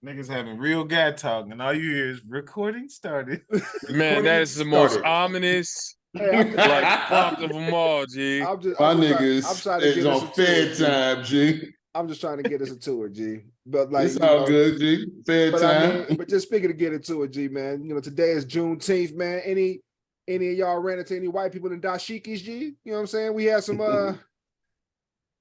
Niggas having real guy talk, and all you hear is recording started. Man, that is the most ominous prompt of them all, G. I'm niggas trying to is get us on into it, G. Fed time, G. I'm just trying to get us into it, G. But like, It's all good, G. Fed time. but just speaking to get into it, G, man. You know, today is Juneteenth, man. Any of y'all ran into any white people in dashikis, G? You know what I'm saying? We had some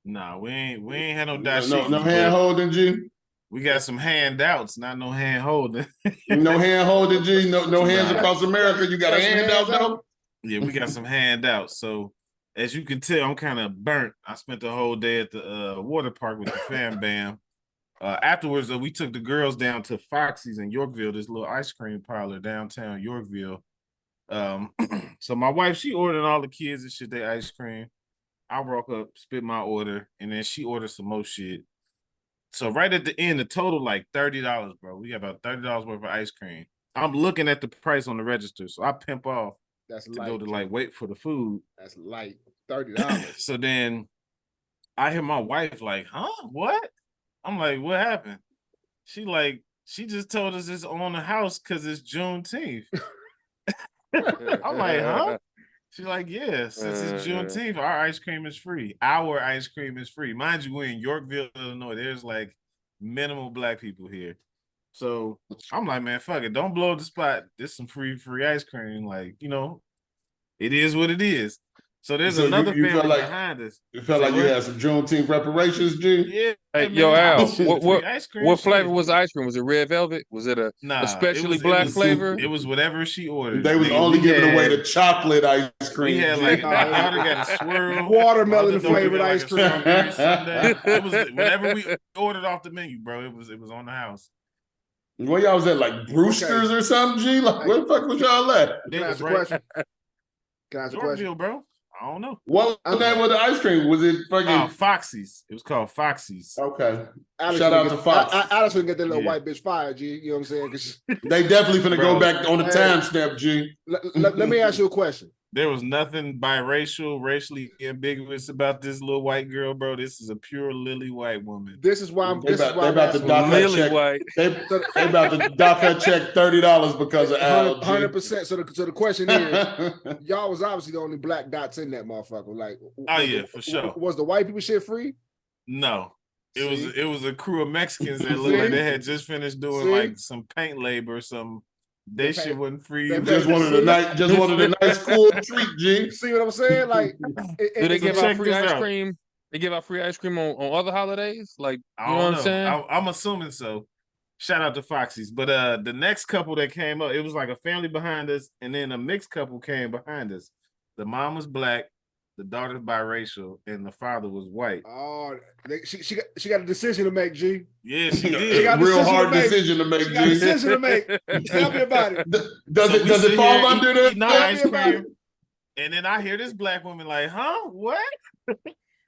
Nah, we ain't had no dashiki. No hand holding, G. We got some handouts, not no hand holding. No hand holding, G. No hands across America. You got a handout though? Yeah, we got some handouts. So as you can tell, I'm kind of burnt. I spent the whole day at the water park with the fam bam. Afterwards, we took the girls down to Foxy's in Yorkville, this little ice cream parlor downtown Yorkville. So my wife, she ordered all the kids and shit their ice cream. I walk up, spit my order, and then she ordered some more shit. So right at the end, the total like $30, bro. We got about $30 worth of ice cream. I'm looking at the price on the register, so I pimp off to go to like wait for the food. That's light, $30. So then I hear my wife like, huh? What? I'm like, what happened? She just told us it's on the house because it's Juneteenth. I'm like, huh? She's like, yeah, since it's Juneteenth, our ice cream is free. Our ice cream is free. Mind you, we're in Yorkville, Illinois. There's like minimal black people here. So I'm like, man, fuck it. Don't blow up the spot. There's some free ice cream. Like, you know, it is what it is. So there's another family behind us. You felt like you had some Juneteenth reparations, G? Yeah. Hey, yo, Al, what flavor was the ice cream? Was it red velvet? Was it a especially black flavor? It was whatever she ordered. They was only giving away the chocolate ice cream. We had like my daughter got a swirl. Watermelon flavored ice cream. It was whatever we ordered off the menu, bro. It was on the house. Where y'all was at, like Brewster's or something, G? Like, where the fuck was y'all at? Can I ask a question? Can I ask a question? Bro. I don't know. What was the name of the ice cream? Was it fucking Foxy's? It was called Foxy's. Okay. Shout out to Fox. Alex would get that little white bitch fired, G. You know what I'm saying? 'Cause they definitely finna go back on the timestamp, G. Let me ask you a question. There was nothing biracial, racially ambiguous about this little white girl, bro. This is a pure lily white woman. This is why I'm. They about to dock her check. They about to dock her check $30 because of Al. 100%. So the question is, y'all was obviously the only black dots in that motherfucker. Like, oh yeah, for sure. Was the white people shit free? No. It was a crew of Mexicans that looked like they had just finished doing like some paint labor or something. They shit wasn't free. Just wanted a nice cool treat, G. See what I'm saying? Like, do they give out free ice cream? They give out free ice cream on other holidays? Like, you know what I'm saying? I'm assuming so. Shout out to Foxy's. But the next couple that came up, it was like a family behind us, and then a mixed couple came behind us. The mom was black, the daughter biracial, and the father was white. Oh, she got a decision to make, G. Yeah, she did. She got a real hard decision to make, G. Got a decision to make. Tell me about it. Does it fall under the ice cream? And then I hear this black woman like, huh? What?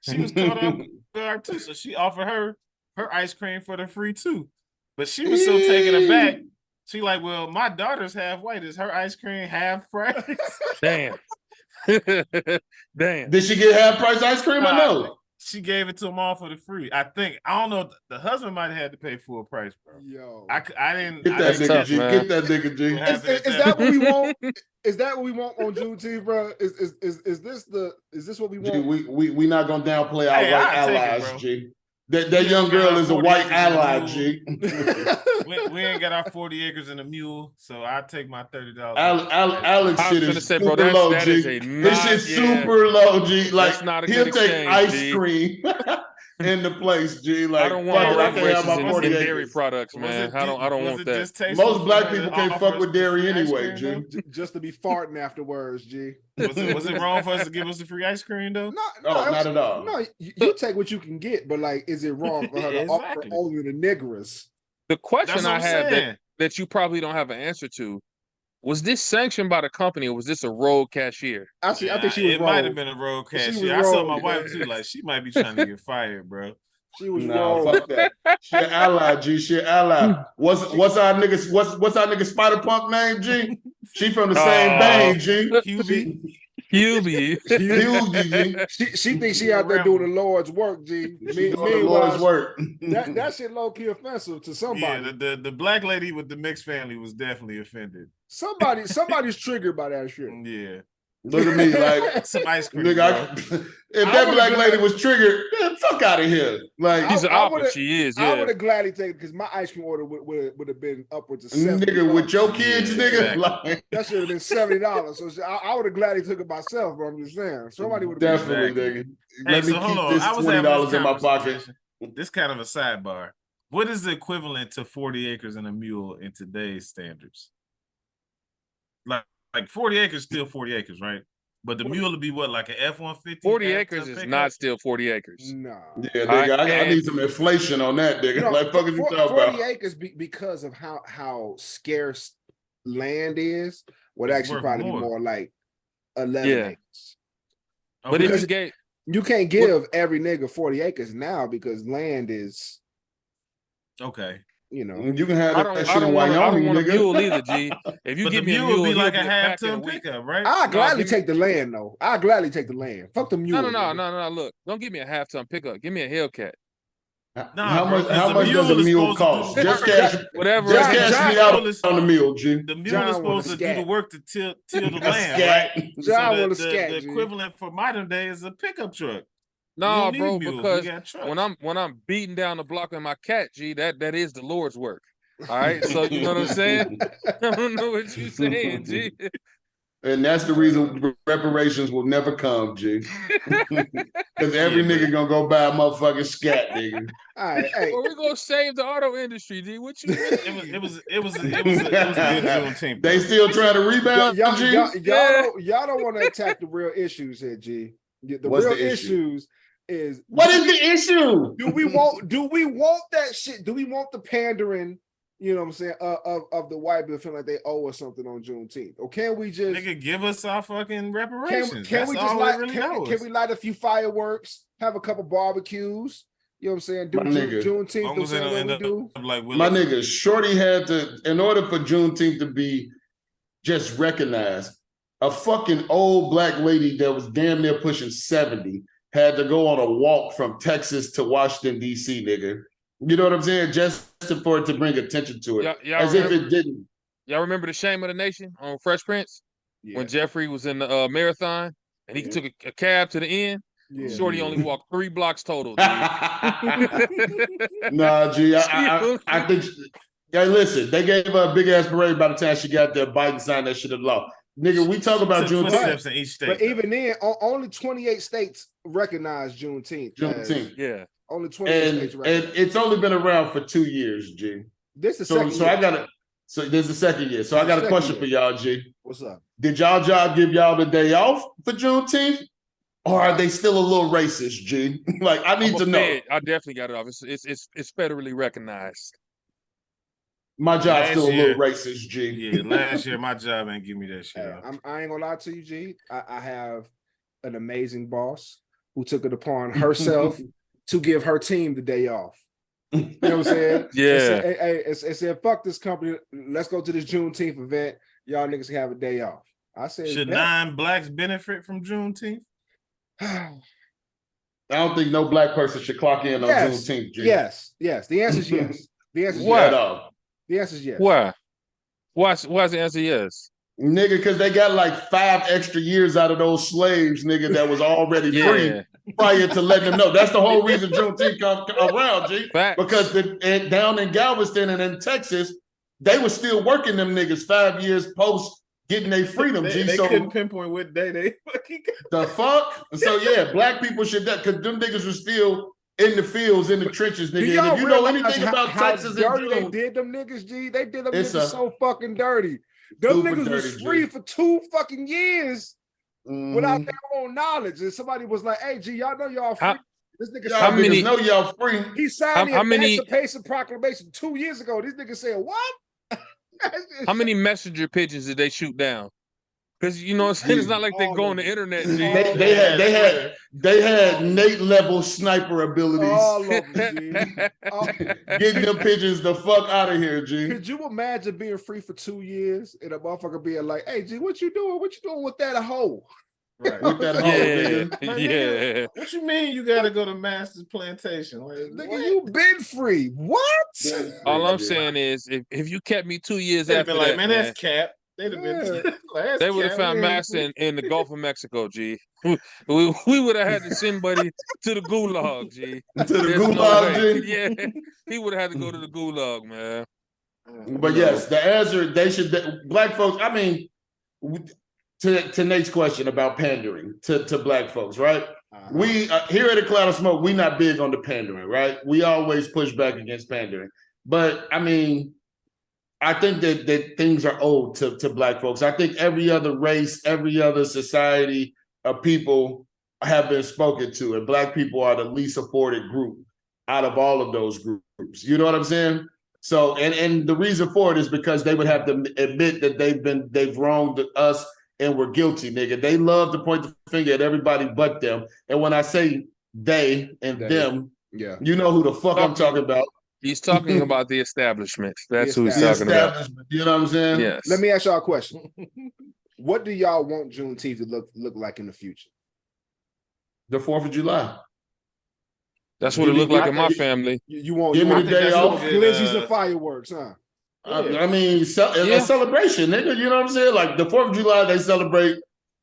She was caught off guard too. So she offered her ice cream for the free too. But she was so taken aback. She like, well, my daughter's half white. Is her ice cream half price? Damn. Damn. Did she get half price ice cream or no? She gave it to them all for the free. I think. I don't know. The husband might have had to pay full price, bro. Yo, I didn't. Get that nigga, G. Get that nigga, G. Is that what we want? Is that what we want on Juneteenth, bro? Is this what we want? G, we not gonna downplay our white allies, G. That young girl is a white ally, G. We ain't got our 40 acres and a mule, so I take my $30. Alex shit is super low, G. This shit's super low, G. Like, he'll take ice cream in the place, G. Like, I don't want no in dairy products, man. I don't want that. Most black people can't fuck with dairy anyway, G. Just to be farting afterwards, G. Was it wrong for us to give us the free ice cream though? No, not at all. No, you take what you can get, but like, is it wrong for her to offer only the niggers? The question I have that you probably don't have an answer to: was this sanctioned by the company, or was this a rogue cashier? I think she was. It might have been a rogue cashier. I saw my wife too. Like, she might be trying to get fired, bro. She was wrong. Fuck that. She an ally, G. She an ally. What's our nigga Spider Punk name, G? She from the same bang, G. QB. Hubie. She thinks she out there doing the Lord's work, G. She doing the Lord's work. That shit low key offensive to somebody. Yeah, the black lady with the mixed family was definitely offended. Somebody's triggered by that shit. Yeah. Look at me like some ice cream. Nigga, if that black lady was triggered, man, fuck out of here. Like she's an opera, she is. Yeah. I would have gladly taken because my ice cream order would have been upwards of $70. Nigga, with your kids, nigga, like that should have been $70. So I would have gladly took it myself. But I'm just saying, somebody would have definitely, nigga. Hey, Let me keep this $20 in my pocket. This kind of a sidebar. What is the equivalent to 40 acres and a mule in today's standards? Like 40 acres, still 40 acres, right? But the mule would be what, like an F-150? 40 acres is not still 40 acres. No. Yeah, nigga, I need some inflation on that, nigga. Like, fuck is you talking about? 40 acres because of how scarce land is would actually probably be more like 11 acres. But if you can't give every nigga 40 acres now because land is okay. You know, you can have that shit in Wyoming, I don't want nigga. A mule either, G. If you give me a mule, would be like a half-ton pickup, right? I'll gladly take the land, though. I'll gladly take the land. Fuck the mule. No. Look, don't give me a half-ton pickup. Give me a Hellcat. How much does a mule cost? Just cash, whatever. Just cash me out on the mule, G. The mule is supposed to do the work to till the land, right? The equivalent for modern day is a pickup truck. No, bro, because when I'm beating down the block with my cat, G, that is the Lord's work. All right, so you know what I'm saying? I don't know what you're saying, G. And that's the reason reparations will never come, G. Because every nigga gonna go buy a motherfucking scat, nigga. All right, hey. Well, we're gonna save the auto industry, G. What you mean? It was a good Juneteenth. They still trying to rebound, y'all G? Y'all don't want to attack the real issues here, G. What's real issues is what is the issue? Do we want that shit? Do we want the pandering? You know what I'm saying? Of the white people feeling like they owe us something on Juneteenth, or can we just give us our fucking reparations? Can we just can we light a few fireworks, have a couple barbecues? You know what I'm saying? Do Juneteenth the same way we do. My nigga, Shorty had to, in order for Juneteenth to be just recognized, a fucking old black lady that was damn near pushing 70 had to go on a walk from Texas to Washington, D.C., nigga. You know what I'm saying? Just for it to bring attention to it. If it didn't. Y'all remember the Shame of the Nation on Fresh Prince? Yeah. When Jeffrey was in the marathon and he took a cab to the end? Yeah. Shorty only walked 3 blocks total. Nah, G, I think... Yeah, listen, they gave her a big-ass parade by the time she got there. Biden signed that shit into law. Nigga, we talk about Juneteenth. In each state, but even then, only 28 states recognize Juneteenth. Yeah. Only 28 states recognize. And it's only been around for 2 years, G. This is second year. So there's the second year. So I got a question for y'all, G. What's up? Did y'all job give y'all the day off for Juneteenth? Or are they still a little racist, G? Like, I need to know. I definitely got it off. It's federally recognized. My job's still a little racist, G. Yeah, last year my job ain't give me that shit. I ain't gonna lie to you, G. I have an amazing boss who took it upon herself to give her team the day off. You know what I'm saying? Yeah. It said, fuck this company. Let's go to this Juneteenth event. Y'all niggas can have a day off. I said, should non-blacks benefit from Juneteenth? I don't think no black person should clock in on Juneteenth, G. Yes. The answer is yes. The answer is yes. The answer is yes. Why? Why's the answer yes? Nigga, because they got like 5 extra years out of those slaves, nigga, that was already free prior to letting them know. That's the whole reason Juneteenth come around, G. Fact. Because down in Galveston and in Texas, they were still working them niggas 5 years post getting their freedom, G. They couldn't pinpoint what day they fucking got. The fuck? So yeah, black people should, because them niggas were still in the fields, in the trenches, nigga. And if you know anything about Texas and dirty they did them niggas, G. They did them niggas so fucking dirty. Them niggas was free for 2 fucking years without their own knowledge. And somebody was like, "Hey, G, y'all know y'all free." This nigga y'all niggas know y'all free. He signed the Emancipation Proclamation 2 years ago. These niggas said, "What?" How many messenger pigeons did they shoot down? Because you know what I'm saying? It's not like they go on the internet. They had Nate level sniper abilities. All of them, G. Getting them pigeons the fuck out of here, G. Could you imagine being free for 2 years and a motherfucker being like, "Hey, G, what you doing? What you doing with that hoe?" Right. With that hoe, nigga. Nigga, what you mean you gotta go to Master's Plantation? Like, nigga, you been free. What? All I'm saying is, if you kept me 2 years They'd after been like, that, man, that's cap. They'd have been. They would have found Master in the Gulf of Mexico, G. We would have had to send Buddy to the gulag, G. To the gulag, G. Yeah, he would have had to go to the gulag, man. But yes, the answer they should. Black folks. I mean, to Nate's question about pandering to black folks, right? We here at A Cloud of Smoke, we not big on the pandering, right? We always push back against pandering, but I mean, I think that things are owed to black folks. I think every other race, every other society of people have been spoken to, and black people are the least afforded group out of all of those groups. You know what I'm saying? So, and the reason for it is because they would have to admit that they've wronged us and we're guilty, nigga. They love to point the finger at everybody but them. And when I say they and them, you know who the fuck I'm talking about. He's talking about the establishment. That's who he's talking about. You know what I'm saying? Yes. Let me ask y'all a question. What do y'all want Juneteenth to look like in the future? The 4th of July. That's what it looked like in my family. You want give me the day off. Glizzies and fireworks, huh? I mean, a celebration, nigga. You know what I'm saying? Like the 4th of July, they celebrate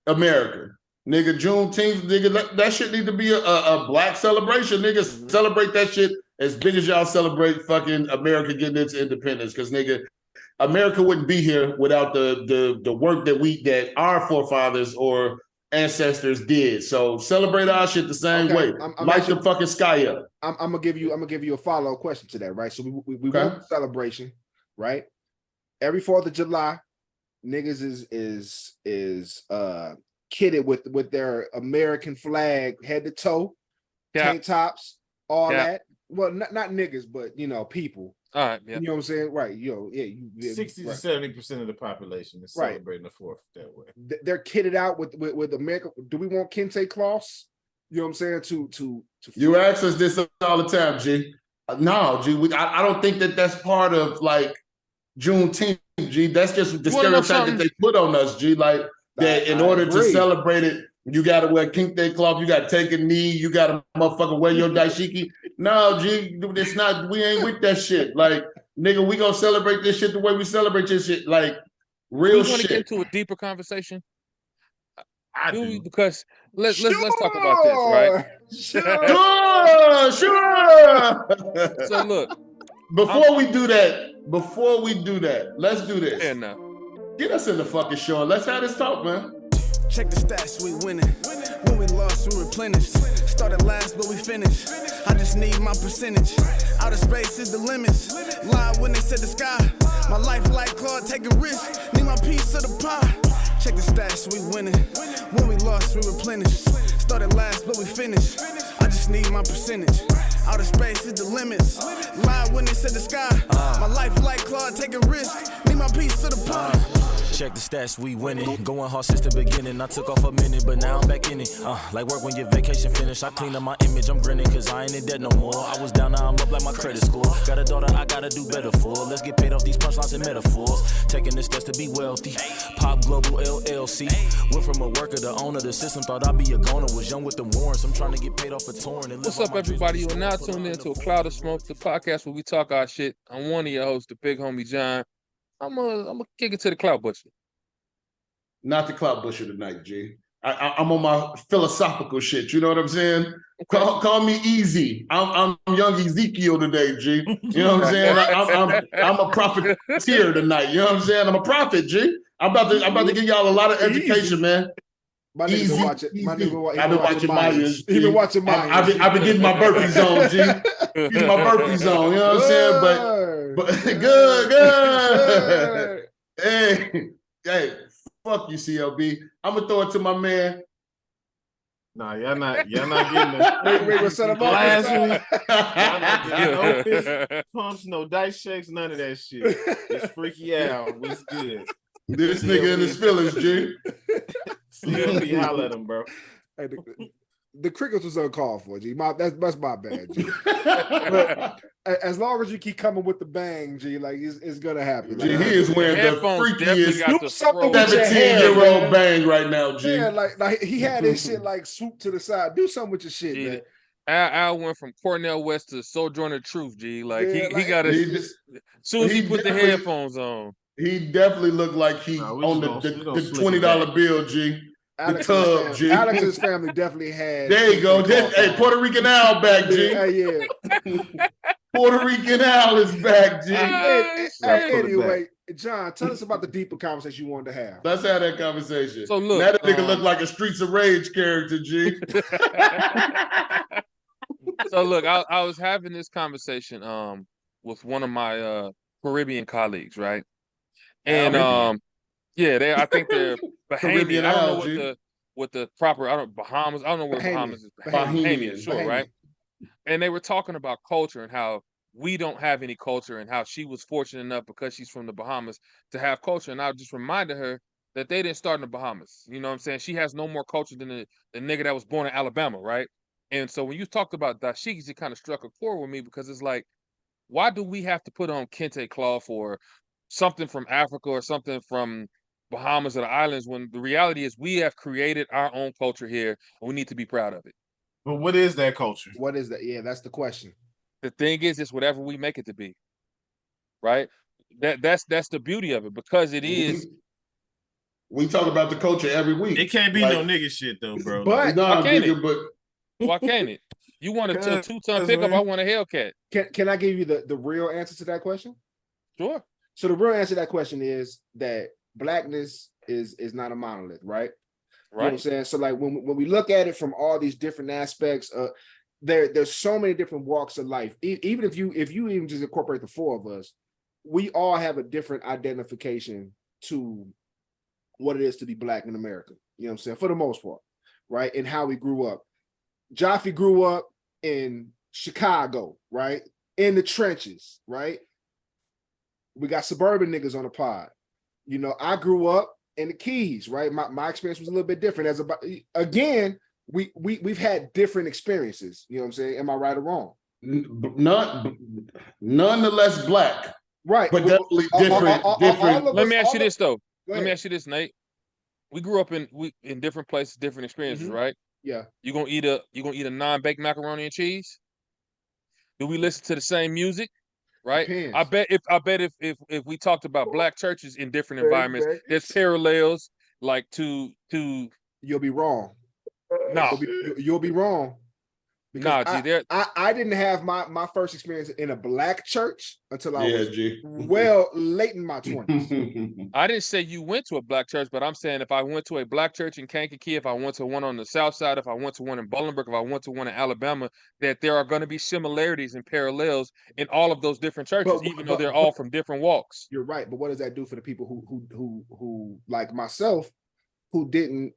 America. Nigga, Juneteenth, nigga, that shit need to be a black celebration, nigga. Celebrate that shit as big as y'all celebrate fucking America getting its independence. Because, nigga, America wouldn't be here without the work that our forefathers or ancestors did. So celebrate our shit the same way. Light the fucking sky up. I'm gonna give you a follow-up question to that, right? So we want the celebration, right? Every 4th of July, niggas is kitted with their American flag head to toe, tank tops, all that. Well, not niggas, but you know, people. All right, you know what I'm saying, right? 60 to 70% of the population is celebrating the 4th that way. They're kitted out with America. Do we want kente cloths? You know what I'm saying? To you ask us this all the time, G. No, G. I don't think that's part of like Juneteenth, G. That's just the stereotype that they put on us, G. Like that in order to celebrate it, you gotta wear kente cloth, you gotta take a knee, you gotta motherfucker wear your dashiki. No, G, it's not, we ain't with that shit. Like, nigga, we gonna celebrate this shit the way we celebrate this shit. Like real shit. We want to get into a deeper conversation. I do. Because let's talk about this, right? Sure. So look, before we do that, let's do this. Yeah, no. Get us in the fucking show and let's have this talk, man. Check the stats, we winning. When we lost, we replenished. Started last, but we finished. I just need my percentage. Outer space is the limits. Lied when they said the sky. My life like Claude, taking risks. Need my piece of the pie. Check the stats, we winning. When we lost, we replenished. Started last, but we finished. I just need my percentage. Outer space is the limits. Lied when they said the sky. My life like Claude, taking risks. Need my piece of the pie. Check the stats, we winning. Going hard since the beginning. I took off a minute, but now I'm back in it. Like work when your vacation finished. I cleaned up my image, I'm grinning, cause I ain't in debt no more. I was down, now I'm up like my credit score. Got a daughter, I gotta do better for. Let's get paid off these punchlines and metaphors. Taking the steps to be wealthy. Pop Global LLC. Went from a worker to owner. The system thought I'd be a goner. Was young with the warrants. I'm trying to get paid off for touring. What's up, everybody? You are now tuned into A Cloud of Smoke, the podcast where we talk our shit. I'm one of your hosts, the big homie John. I'm gonna kick it to the Cloud Butcher. Not the Cloud Butcher tonight, G. I'm on my philosophical shit. You know what I'm saying? Call me easy. I'm young Ezekiel today, G. You know what I'm saying? I'm a propheteer tonight. You know what I'm saying? I'm a prophet, G. I'm about to give y'all a lot of education, man. My nigga been watching. I've been watching Myers. He been watching Myers. I've been getting my burpees on, G. Getting my burpees on. You know what I'm saying? But good. Hey. Fuck you, CLB. I'm gonna throw it to my man. Nah, y'all not getting it. Wait, what's up? Last week, y'all not getting no fist pumps, no dice shakes, none of that shit. It's Freaky Al. What's good? This nigga in his feelings, G. CLB, holla at him, bro. Hey, the crickets was uncalled for, G. That's my bad, G. But as long as you keep coming with the bang, G, like it's gonna happen. G, like, he is wearing the freakiest do something with your hair, 17-year-old bang right now, G. Yeah, like he had his shit like swoop to the side. Do something with your shit, G, man. Al went from Cornell West to Sojourner Truth, G. Like he got as soon as he put the headphones on. He definitely looked like he on the $20 bill, G. Alex's family definitely had. There you go. Hey, Puerto Rican Al back, G. Yeah. Puerto Rican Al is back, G. Anyway, John, tell us about the deeper conversation you wanted to have. Let's have that conversation. So look, that nigga look like a Streets of Rage character, G. So look, I was having this conversation with one of my Caribbean colleagues, right? And I think they're Bahamian. I don't know what the proper Bahamas. I don't know where Bahamas is. Bahamian, sure, Bahamian. Right? And they were talking about culture and how we don't have any culture and how she was fortunate enough because she's from the Bahamas to have culture. And I just reminded her that they didn't start in the Bahamas. You know what I'm saying? She has no more culture than the nigga that was born in Alabama, right? And so when you talked about dashikis, it kind of struck a chord with me because it's like, why do we have to put on kente cloth or something from Africa or something from Bahamas or the islands when the reality is we have created our own culture here and we need to be proud of it. But what is that culture? What is that? Yeah, that's the question. The thing is, it's whatever we make it to be, right? That's the beauty of it because it is. We talk about the culture every week. It can't be no nigga shit though, bro. But why can't it? You want a 2-ton pickup? I want a Hellcat. Can I give you the real answer to that question? Sure. So the real answer to that question is that blackness is not a monolith, right? You know what I'm saying? So like when we look at it from all these different aspects, there's so many different walks of life. Even if you even just incorporate the four of us, we all have a different identification to what it is to be black in America. You know what I'm saying? For the most part, right? And how we grew up. Jaffe grew up in Chicago, right? In the trenches, right? We got suburban niggas on the pod. You know, I grew up in the Keys, right? My experience was a little bit different. Again, we've had different experiences. You know what I'm saying? Am I right or wrong? Nonetheless black. Right. But definitely different. Let me ask you this though. Let me ask you this, Nate. We grew up in different places, different experiences, right? Yeah. You gonna eat a non-baked macaroni and cheese? Do we listen to the same music? Right. Depends. I bet if we talked about black churches in different environments, there's parallels like to you'll be wrong. No. You'll be wrong. Because I didn't have my first experience in a black church until I was well late in my 20s. I didn't say you went to a black church, but I'm saying if I went to a black church in Kankakee, if I went to one on the south side, if I went to one in Bolingbrook, if I went to one in Alabama, that there are going to be similarities and parallels in all of those different churches, even though they're all from different walks. You're right, but what does that do for the people who like myself, who didn't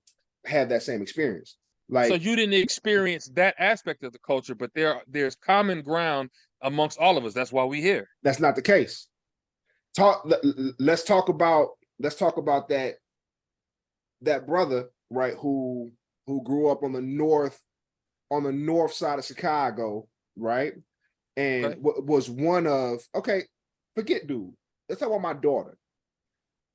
have that same experience? So you didn't experience that aspect of the culture, but there's common ground amongst all of us. That's why we're here. That's not the case. Let's talk about that brother, right, who grew up on the north side of Chicago, right? And was one of, forget dude. Let's talk about my daughter.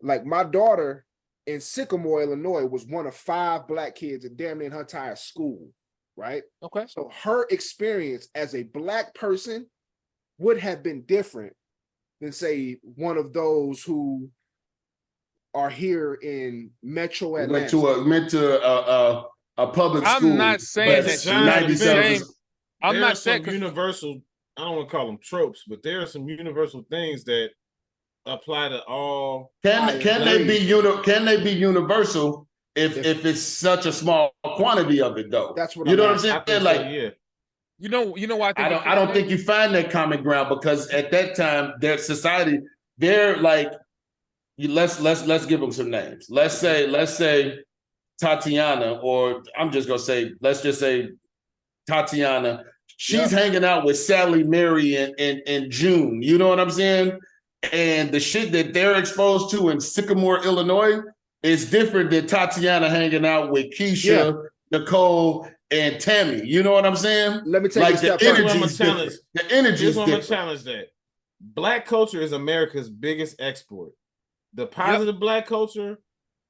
Like my daughter in Sycamore, Illinois, was one of 5 black kids in damn near her entire school, right? Okay. So her experience as a black person would have been different than, say, one of those who are here in Metro Atlanta. Went to a public school. I'm not saying that. I'm not saying universal. I don't want to call them tropes, but there are some universal things that apply to all. Can they be universal if it's such a small quantity of it though? That's what you know what I'm saying. Like, yeah. You know why I don't think you find that common ground because at that time their society, they're like, let's give them some names. Let's say Tatiana, or I'm just gonna say, let's just say Tatiana. She's hanging out with Sally Mary in June. You know what I'm saying? And the shit that they're exposed to in Sycamore, Illinois is different than Tatiana hanging out with Keisha, Nicole, and Tammy. You know what I'm saying? Let me take the energy is different. The energy is different. I'm gonna challenge that. Black culture is America's biggest export. The positive Black culture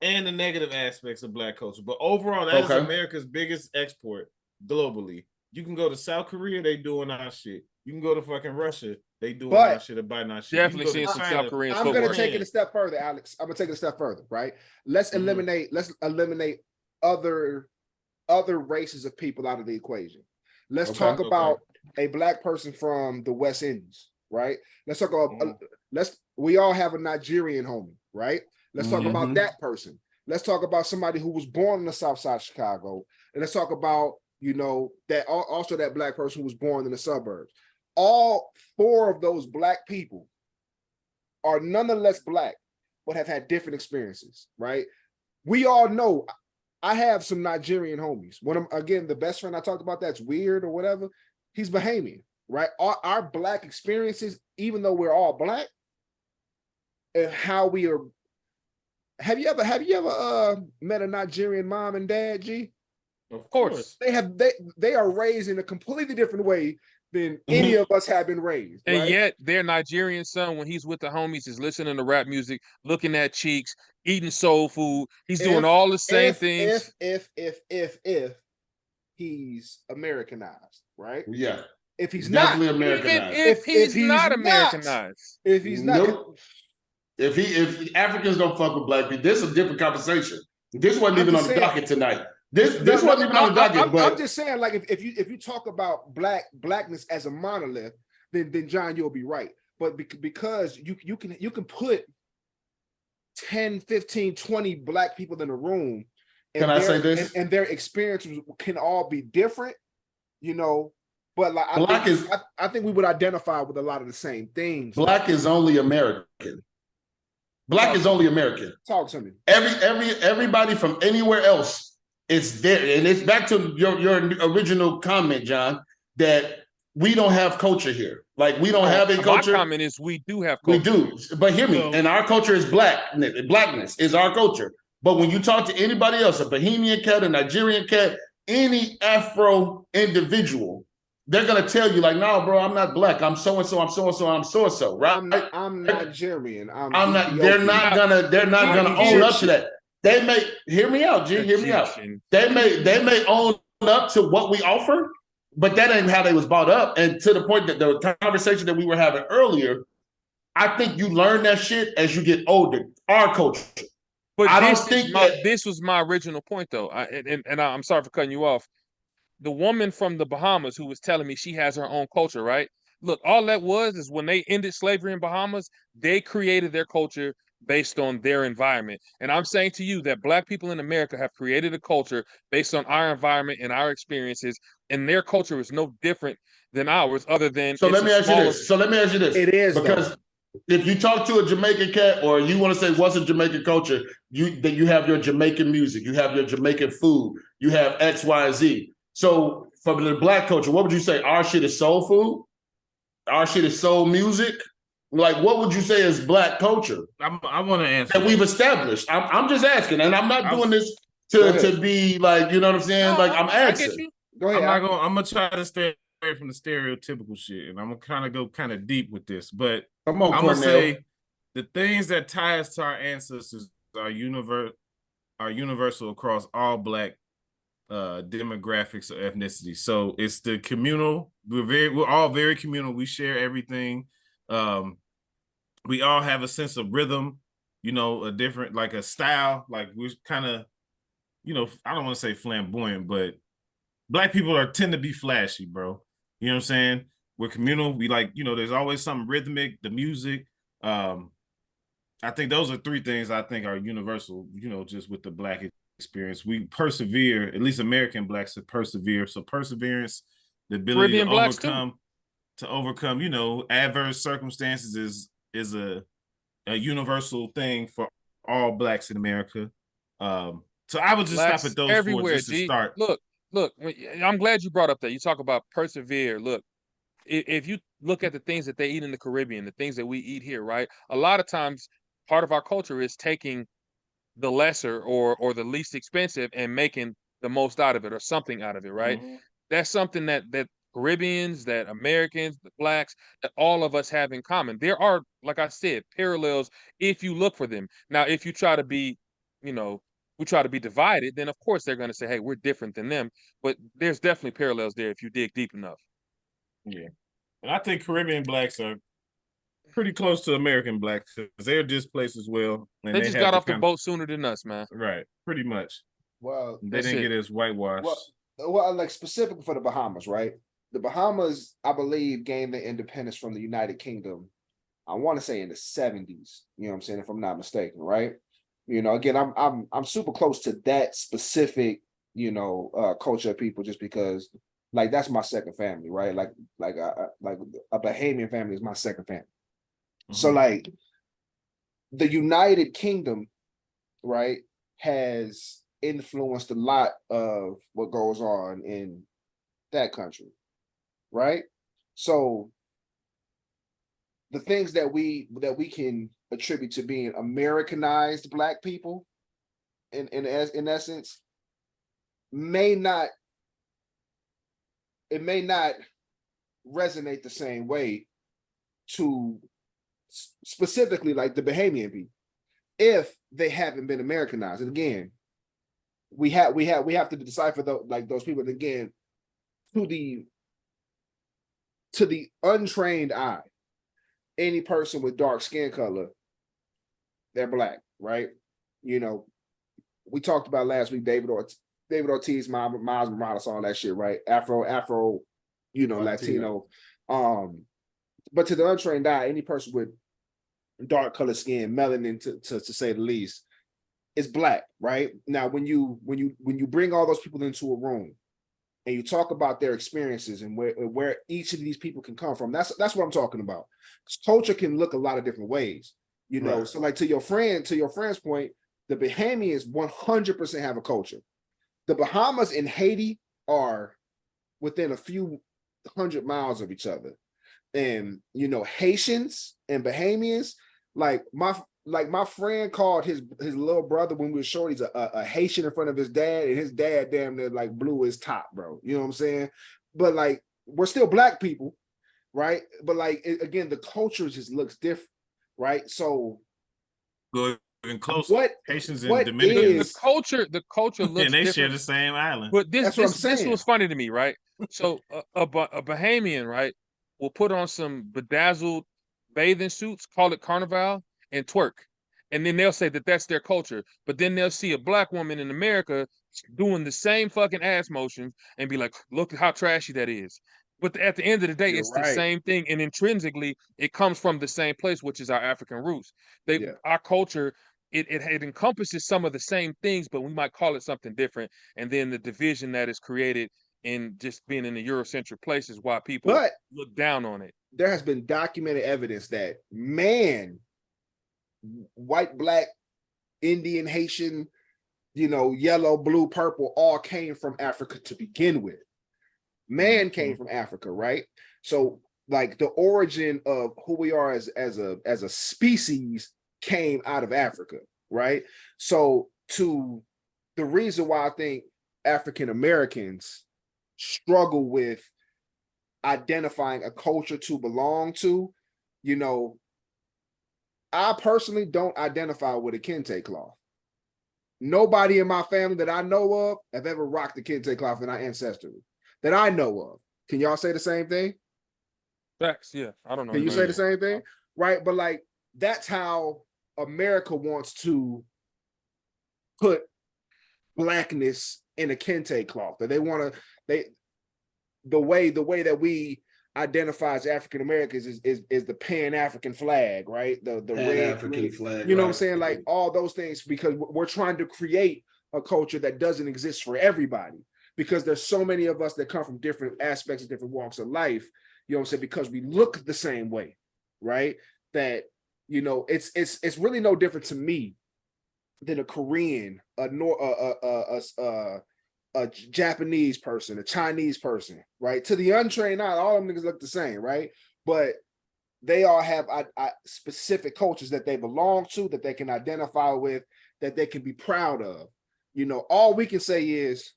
and the negative aspects of Black culture. But overall, that is America's biggest export globally. You can go to South Korea, they doing our shit. You can go to fucking Russia, they doing our shit or buying our shit. Definitely seeing some South Korean. I'm going to take it a step further, Alex. I'm going to take it a step further, right? Let's eliminate other races of people out of the equation. Let's talk about a Black person from the West Indies, right? Let's talk about we all have a Nigerian homie, right? Let's talk about that person. Let's talk about somebody who was born in the South Side of Chicago. And let's talk about, that also that Black person who was born in the suburbs. All four of those Black people are nonetheless Black, but have had different experiences, right? We all know I have some Nigerian homies. Again, the best friend I talked about that's weird or whatever, he's Bahamian, right? Our Black experiences, even though we're all Black, and how we are. Have you ever met a Nigerian mom and dad, G? Of course. They are raised in a completely different way than any of us have been raised. And right? yet their Nigerian son, when he's with the homies, is listening to rap music, looking at Cheeks, eating soul food. He's doing all the same things. If he's Americanized, right? Yeah. If he's definitely not Americanized. If he's not Americanized. If he's not. Nope. If Africans don't fuck with Black people, this is a different conversation. This wasn't even on the docket tonight. This wasn't even on the docket. I'm just saying, like, if you talk about blackness as a monolith, then John, you'll be right. But because you can put 10, 15, 20 Black people in a room, and I say this? And their experiences can all be different, But like I think we would identify with a lot of the same things. Black is only American. Black is only American. Talk to me. Everybody from anywhere else is there, and it's back to your original comment, John, that we don't have culture here. Like we don't have a culture. My comment is we do have culture. We do, but hear me. And our culture is blackness is our culture. But when you talk to anybody else, a Bahamian cat, a Nigerian cat, any Afro individual, they're gonna tell you like, no, bro, I'm not Black. I'm so and so. I'm so and so. I'm so and so. Right? I'm Nigerian. I'm not. They're not gonna own up to that. They may hear me out, G. Hear me out. They may own up to what we offer, but that ain't how they was brought up. And to the point that the conversation that we were having earlier, I think you learn that shit as you get older. Our culture. But this was my original point, though. I'm sorry for cutting you off. The woman from the Bahamas who was telling me she has her own culture, right? Look, all that is when they ended slavery in Bahamas, they created their culture based on their environment. And I'm saying to you that Black people in America have created a culture based on our environment and our experiences, and their culture is no different than ours, other than. So let me ask you this. It is because if you talk to a Jamaican cat, or you want to say what's a Jamaican culture, you have your Jamaican music, you have your Jamaican food, you have X, Y, Z. So for the Black culture, what would you say? Our shit is soul food? Our shit is soul music? Like, what would you say is Black culture? I want to answer that we've established. I'm just asking, and I'm not doing this to be like, you know what I'm saying? Like, I'm asking. Go ahead. I'm gonna try to stay away from the stereotypical shit, and I'm gonna kind of go deep with this. But I'm gonna say the things that tie us to our ancestors are universal across all Black demographics or ethnicity. So it's the communal. We're all very communal. We share everything. We all have a sense of rhythm, a different, like a style. Like we're kind of, I don't want to say flamboyant, but Black people tend to be flashy, bro. You know what I'm saying? We're communal. We like, there's always something rhythmic, the music. I think those are three things I think are universal, just with the Black experience. We persevere, at least American Blacks have persevere. So perseverance, the ability to overcome, adverse circumstances is a universal thing for all Blacks in America. So I would just stop at those four just to start. Look, I'm glad you brought up that. You talk about persevere. Look, if you look at the things that they eat in the Caribbean, the things that we eat here, right? A lot of times part of our culture is taking the lesser or the least expensive and making the most out of it or something out of it, right? Mhm. That's something that Caribbeans, that Americans, the blacks, that all of us have in common. There are, like I said, parallels if you look for them. Now, if you try to be, we try to be divided, then of course they're going to say, hey, we're different than them. But there's definitely parallels there if you dig deep enough. Yeah. And I think Caribbean blacks are pretty close to American blacks because they're displaced as well. And They just got off the boat sooner than us, man. Right, pretty much. Well, they didn't get as whitewashed. Well, like specifically for the Bahamas, right? The Bahamas, I believe, gained their independence from the United Kingdom. I want to say in the 70s. You know what I'm saying, if I'm not mistaken, right? Again, I'm super close to that specific, culture of people just because, like, that's my second family, right? Like a Bahamian family is my second family. Mm-hmm. So, like, the United Kingdom, right, has influenced a lot of what goes on in that country, right? So the things that we can attribute to being Americanized Black people, in essence, may not resonate the same way to specifically like the Bahamian people if they haven't been Americanized. And again, we have to decipher those people. And again, to the untrained eye, any person with dark skin color, they're Black, right? We talked about last week David Ortiz, Miles Morales, all that shit, right? Afro, Latino. But to the untrained eye, any person with dark colored skin, melanin to say the least, is Black, right? Now, when you bring all those people into a room and you talk about their experiences and where each of these people can come from, that's what I'm talking about. Culture can look a lot of different ways, Right. So, like, to your friend's point, the Bahamians 100% have a culture. The Bahamas and Haiti are within a few 100 miles of each other, and Haitians and Bahamians, like my friend called his little brother when we were shorties a Haitian in front of his dad, and his dad damn near like blew his top, bro. You know what I'm saying? But like, we're still Black people, right? But like, again, the culture just looks different, right? So good and close. What Haitians and Dominicans, the culture looks and they different. share the same island. But this was funny to me, right? So a Bahamian, right, will put on some bedazzled bathing suits, call it carnival, and twerk. And then they'll say that that's their culture. But then they'll see a Black woman in America doing the same fucking ass motions and be like, look at how trashy that is. But at the end of the day, it's the same thing. And intrinsically, it comes from the same place, which is our African roots. Our culture, it encompasses some of the same things, but we might call it something different. And then the division that is created in just being in the Eurocentric place is why people look down on it. There has been documented evidence that, white, Black, Indian, Haitian, yellow, blue, purple, all came from Africa to begin with. Man came from Africa, right? So, like, the origin of who we are as a species came out of Africa, right? So, to the reason why I think African Americans struggle with identifying a culture to belong to, I personally don't identify with a kente cloth. Nobody in my family that I know of have ever rocked the kente cloth in our ancestry that I know of. Can y'all say the same thing? Facts, yeah. I don't know. Can you say the same thing? Right, but like, that's how America wants to put Blackness in a kente cloth. That the way that we identify as African Americans is the Pan-African flag, right? The Pan-African flag. You know what I'm saying? Like, all those things, because we're trying to create a culture that doesn't exist for everybody, because there's so many of us that come from different aspects of different walks of life, you know what I'm saying? Because we look the same way, right? That, it's really no different to me than a Korean, a Japanese person, a Chinese person, right? To the untrained eye, all them niggas look the same, right? But they all have specific cultures that they belong to, that they can identify with, that they can be proud of. All we can say is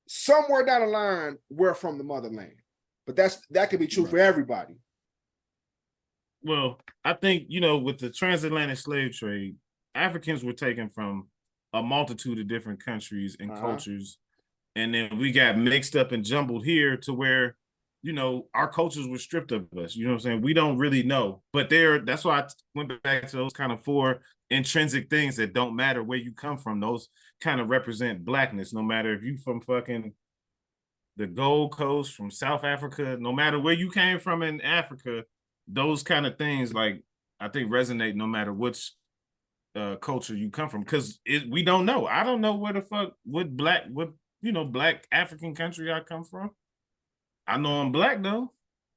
somewhere down the line, we're from the motherland. But that could be true for everybody. Well, I think, with the transatlantic slave trade, Africans were taken from a multitude of different countries and cultures. And then we got mixed up and jumbled here to where, our cultures were stripped of us. You know what I'm saying? We don't really know. But that's why I went back to those kind of 4 intrinsic things that don't matter where you come from. Those kind of represent blackness, no matter if you from fucking the Gold Coast, from South Africa, no matter where you came from in Africa, those kind of things, like, I think resonate no matter which culture you come from, because we don't know. I don't know where the fuck what black African country I come from. I know I'm black though.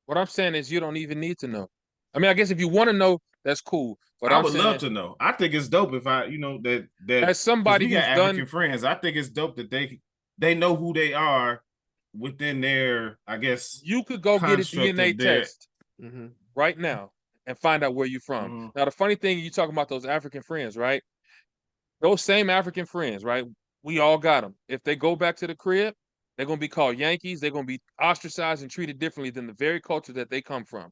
What I'm saying is you don't even need to know. I mean, I guess if you want to know, that's cool. But I would love to know. I think it's dope if I, that as somebody who's got African friends, I think it's dope that they know who they are within their, I guess. You could go get a DNA test right now and find out where you're from. Now, the funny thing, you talking about those African friends, right? Those same African friends, right? We all got them. If they go back to the crib, they're going to be called Yankees. They're going to be ostracized and treated differently than the very culture that they come from.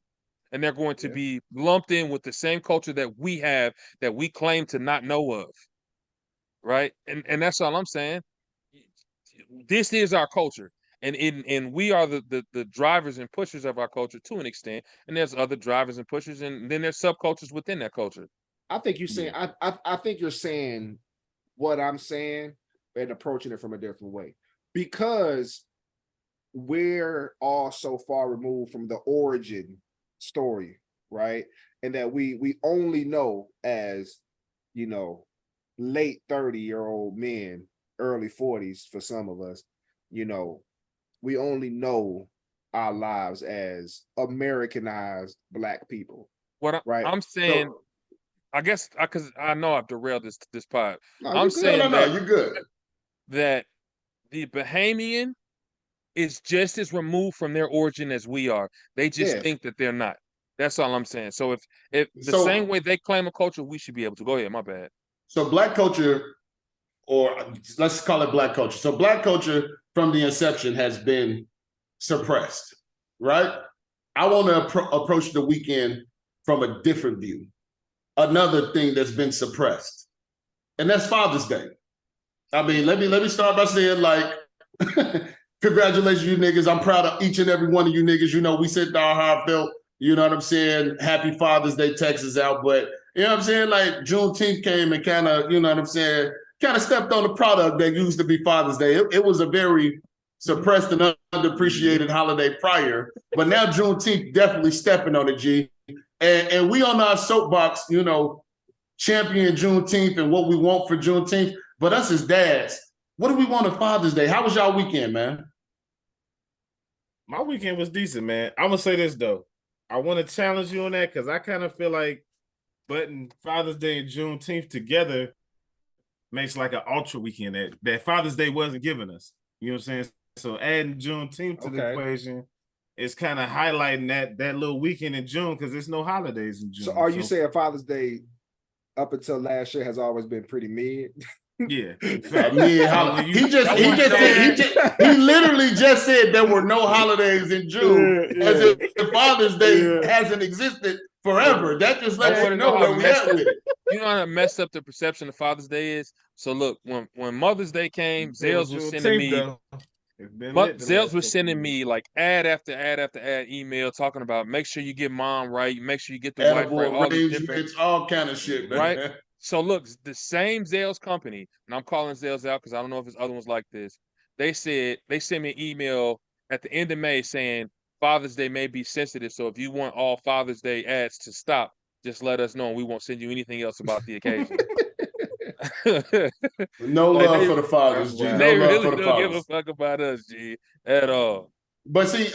And they're going to be lumped in with the same culture that we have, that we claim to not know of, right? And that's all I'm saying. This is our culture. And we are the drivers and pushers of our culture to an extent. And there's other drivers and pushers, and then there's subcultures within that culture. I think you're saying, I think you're saying what I'm saying and approaching it from a different way, because we're all so far removed from the origin story, right? And that we only know as, late 30-year-old men, early 40s for some of us, we only know our lives as Americanized Black people. Right? I'm saying, so, I guess, because I know I've derailed this part. No, I'm saying you're good. That the Bahamian is just as removed from their origin as we are. They just think that they're not. That's all I'm saying. So if the same way they claim a culture, we should be able to. Go ahead, my bad. So Black culture, or let's call it Black culture. So Black culture from the inception has been suppressed, right? I want to approach the weekend from a different view. Another thing that's been suppressed, and that's Father's Day. I mean, let me start by saying, like, congratulations, you niggas. I'm proud of each and every one of you niggas. We said our heartfelt, you know what I'm saying? Happy Father's Day text is out. But, you know what I'm saying? Like, Juneteenth came and kind of, you know what I'm saying, kind of stepped on the product that used to be Father's Day. It was a very suppressed and underappreciated holiday prior. But now Juneteenth definitely stepping on it, G. And we on our soapbox, champion Juneteenth and what we want for Juneteenth. But us as dads, what do we want on Father's Day? How was y'all weekend, man? My weekend was decent, man. I'm going to say this, though. I want to challenge you on that because I kind of feel like putting Father's Day and Juneteenth together makes like an ultra weekend that Father's Day wasn't giving us. You know what I'm saying? So adding Juneteenth to the equation is kind of highlighting that little weekend in June because there's no holidays in June. So are you saying Father's Day up until last year has always been pretty mid? Yeah. He literally just said there were no holidays in June, as if Father's Day hasn't existed forever. That just lets you know where we at with it. You know how messed up the perception of Father's Day is? So look, when Mother's Day came, Zales was sending me like ad after ad email talking about make sure you get mom right, make sure you get the wife right, all kind of shit, man. Right? So look, the same Zales company, and I'm calling Zales out because I don't know if there's other ones like this. They sent me an email at the end of May saying Father's Day may be sensitive, so if you want all Father's Day ads to stop, just let us know and we won't send you anything else about the occasion. No love for the fathers, G. They really don't give a fuck about us, G, at all. But see,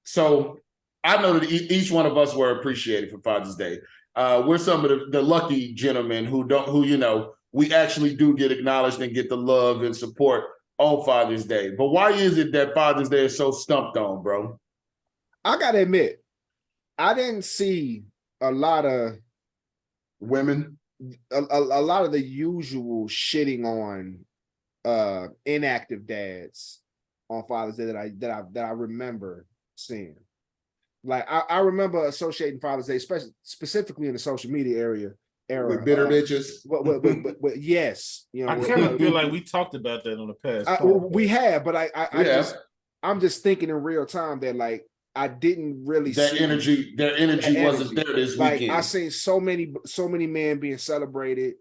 so I know that each one of us were appreciated for Father's Day. We're some of the lucky gentlemen who we actually do get acknowledged and get the love and support on Father's Day. But why is it that Father's Day is so stumped on, bro? I gotta admit, I didn't see a lot of women, a lot of the usual shitting on inactive dads on Father's Day that I remember seeing. Like I remember associating Father's Day, especially specifically in the social media era with bitter bitches. But yes, you know, I kind of feel like we talked about that on the past. We have, but I'm just thinking in real time that like I didn't really that see energy. Their energy wasn't there this like, weekend. I seen so many men being celebrated.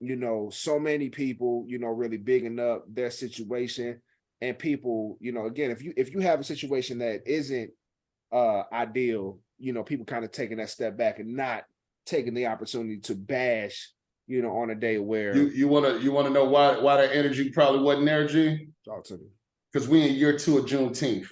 You know, so many people, you know, really bigging up their situation, and people, you know, again, if you have a situation that isn't ideal, you know, people kind of taking that step back and not taking the opportunity to bash, you know, on a day where you want to know why that energy probably wasn't there, G? Talk to me. Because we in year 2 of Juneteenth,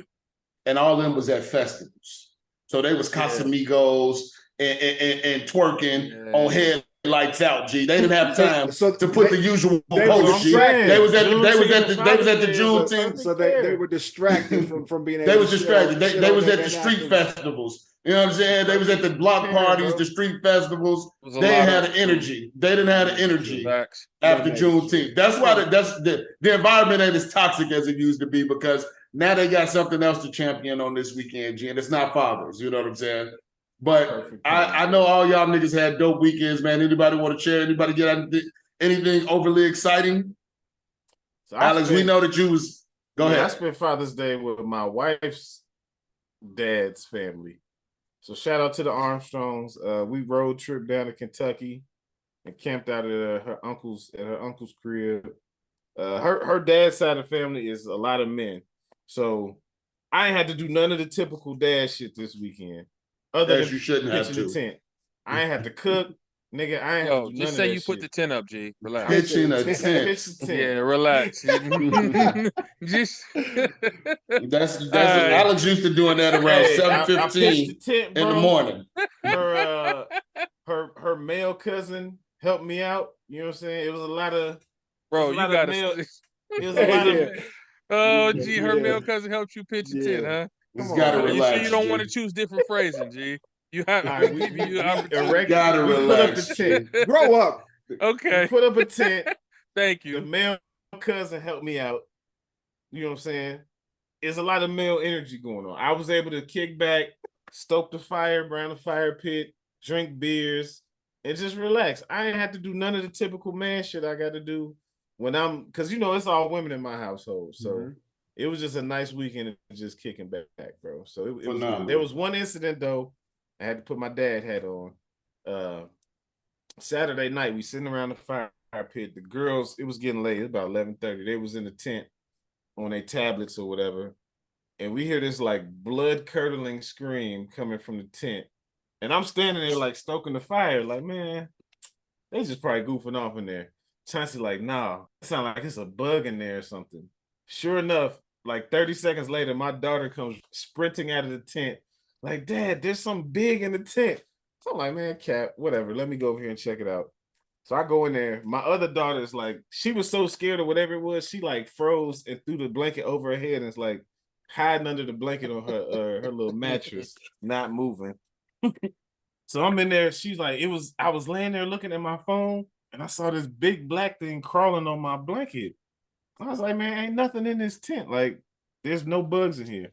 and all of them was at festivals, so they was Casamigos and twerking on headlights out. G, they didn't have time to put the usual post. They was at the Juneteenth, so they were distracted from being. They was distracted. They was at the street festivals. You know what I'm saying? They was at the block parties, the street festivals. They didn't have the energy. They didn't have the energy after Juneteenth. That's why the environment ain't as toxic as it used to be, because now they got something else to champion on this weekend, G, and it's not fathers. You know what I'm saying? But I know all y'all niggas had dope weekends, man. Anybody want to share? Anybody get anything overly exciting? So Alex, we know that you was. Go ahead. I spent Father's Day with my wife's dad's family. So shout out to the Armstrongs. We road trip down to Kentucky and camped out at her uncle's crib. Her dad's side of the family is a lot of men, so I ain't had to do none of the typical dad shit this weekend. Other than you shouldn't have to. The tent. I ain't had to cook, nigga. I ain't. Yo, just say you put the tent up, G. Relax. Pitching a tent. Yeah, relax. Just that's Alex used to doing that around 7:15 in the morning. Her male cousin helped me out. You know what I'm saying? It was a lot of bro. You got it was a lot of. Oh, G, her male cousin helped you pitch a tent, huh? You gotta relax. You sure you don't want to choose different phrasing, G? You have we gotta relax. Put up the tent. Grow up. Okay. Put up a tent. Thank you. The male cousin helped me out. You know what I'm saying? There's a lot of male energy going on. I was able to kick back, stoke the fire, brown the fire pit, drink beers, and just relax. I ain't have to do none of the typical man shit I got to do when because you know it's all women in my household. So it was just a nice weekend of just kicking back, bro. So it was good. There was one incident though. I had to put my dad hat on. Saturday night, we sitting around the fire pit. The girls, it was getting late. It was about 11:30. They was in the tent on their tablets or whatever. And we hear this like blood-curdling scream coming from the tent. And I'm standing there like stoking the fire. Like, man, they just probably goofing off in there. Chauncey like, nah, it sounds like it's a bug in there or something. Sure enough, like 30 seconds later, my daughter comes sprinting out of the tent. Like, Dad, there's something big in the tent. So I'm like, man, Cap, whatever. Let me go over here and check it out. So I go in there. My other daughter is like, she was so scared of whatever it was, she like froze and threw the blanket over her head and it's like hiding under the blanket on her little mattress, not moving. So I'm in there. She's like, I was laying there looking at my phone and I saw this big black thing crawling on my blanket. I was like, man, ain't nothing in this tent. Like, there's no bugs in here.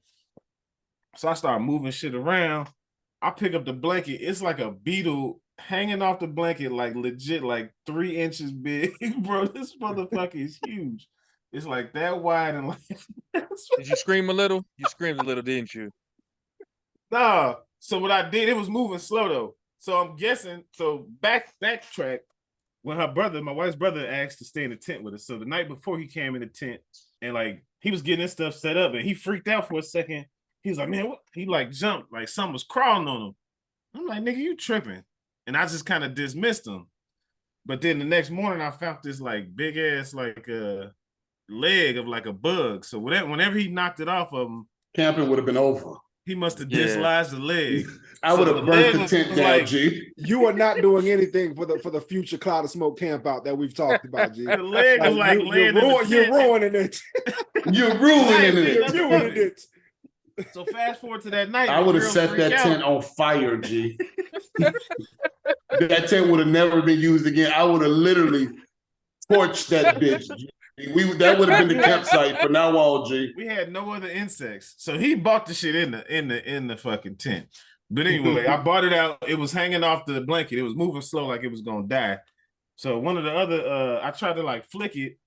So I start moving shit around. I pick up the blanket. It's like a beetle hanging off the blanket, like legit, like 3 inches big. Bro, this motherfucker is huge. It's like that wide and like. Did you scream a little? You screamed a little, didn't you? Nah. So what I did, it was moving slow though. So I'm guessing. So backtrack. When my wife's brother asked to stay in the tent with us. So the night before he came in the tent and like he was getting his stuff set up and he freaked out for a second. He was like, man, what? He like jumped, like something was crawling on him. I'm like, nigga, you tripping. And I just kind of dismissed him. But then the next morning I found this like big ass like leg of like a bug. So whenever he knocked it off of him, camping would have been over. He must have dislodged the leg. I would have burnt the tent down, like, G. You are not doing anything for the future cloud of smoke camp out that we've talked about, G. The leg is like you're ruining it. You're ruining it. You're ruining it. So fast forward to that night. I would have set that tent on fire, G. That tent would have never been used again. I would have literally torched that bitch. That would have been the campsite for now on, G. We had no other insects, so he bought the shit in the fucking tent. But anyway, I bought it out. It was hanging off the blanket. It was moving slow, like it was gonna die. So one of the other, I tried to like flick it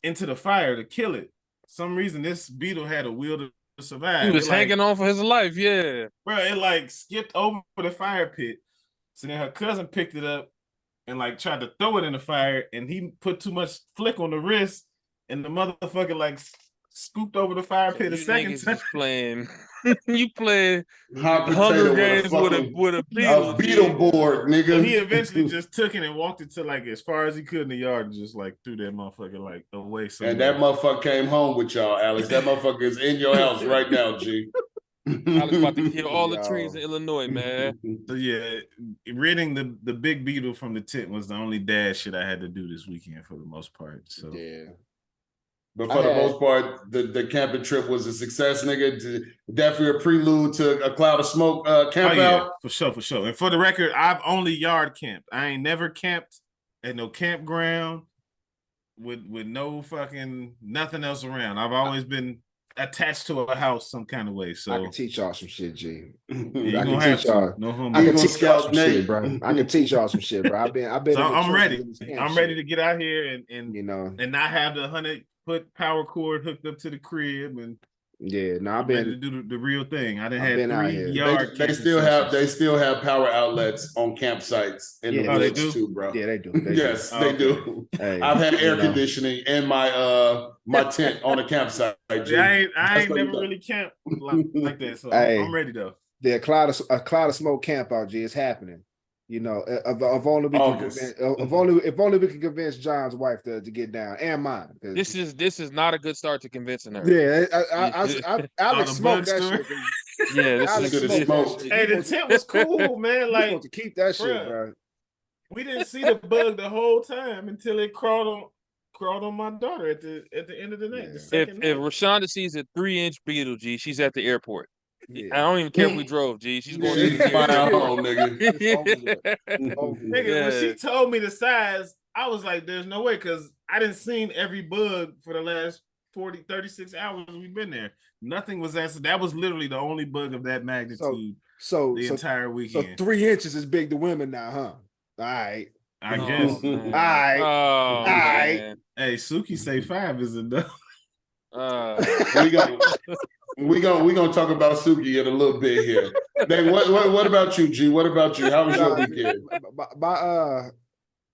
into the fire to kill it. For some reason, this beetle had a will to survive. He was hanging on for his life, yeah. Bro, it like skipped over the fire pit. So then her cousin picked it up and like tried to throw it in the fire, and he put too much flick on the wrist, and the motherfucker like scooped over the fire pit a second time. Playing, you playing Hunger Games with a beetle. A beetle board, nigga. So he eventually just took it and walked it to like as far as he could in the yard and just like threw that motherfucker like away somewhere. And that motherfucker came home with y'all, Alex. That motherfucker is in your house right now, G. Alex about to kill all the trees in Illinois, man. So yeah, ridding the big beetle from the tent was the only dad shit I had to do this weekend for the most part. So yeah. But for the most part, the camping trip was a success, nigga. Definitely a prelude to a cloud of smoke camp out. For sure. And for the record, I've only yard camped. I ain't never camped at no campground with no fucking nothing else around. I've always been attached to a house some kind of way. So I can teach y'all some shit, G. Yeah, I can teach y'all. No homo. I can teach y'all some shit, bro. I can teach y'all some shit, bro. I've been. So I'm ready. I'm ready to get out here and you know and not have the 100-foot power cord hooked up to the crib and I've been ready to do the real thing. I didn't have 3 yard. They still have power outlets on campsites in the village too, bro. Yeah, they do. They do. Hey, I've had air conditioning in my my tent on a campsite. Yeah, I ain't never really camped like that, so I'm ready though. A cloud of smoke camp out, G. It's happening. You know, if only we can convince John's wife to get down and mine. This is not a good start to convincing her. Yeah, Alex smoked that shit. Yeah, this is smoke. Hey, the tent was cool, man. Like supposed to keep that shit, bro. We didn't see the bug the whole time until it crawled on my daughter at the end of the night. If Rashonda sees a 3-inch beetle, G, she's at the airport. Yeah. I don't even care if we drove, G. She's going to find out home, nigga. Nigga, when she told me the size, I was like, there's no way, because I didn't seen every bug for the last 36 hours we've been there. Nothing was answered. That was literally the only bug of that magnitude the entire weekend. So 3 inches is big to women now, huh? All right. I guess. All right. All right. Hey, Suki say 5 is enough. We gonna talk about Suki in a little bit here. Then what about you, G? What about you? How was your weekend?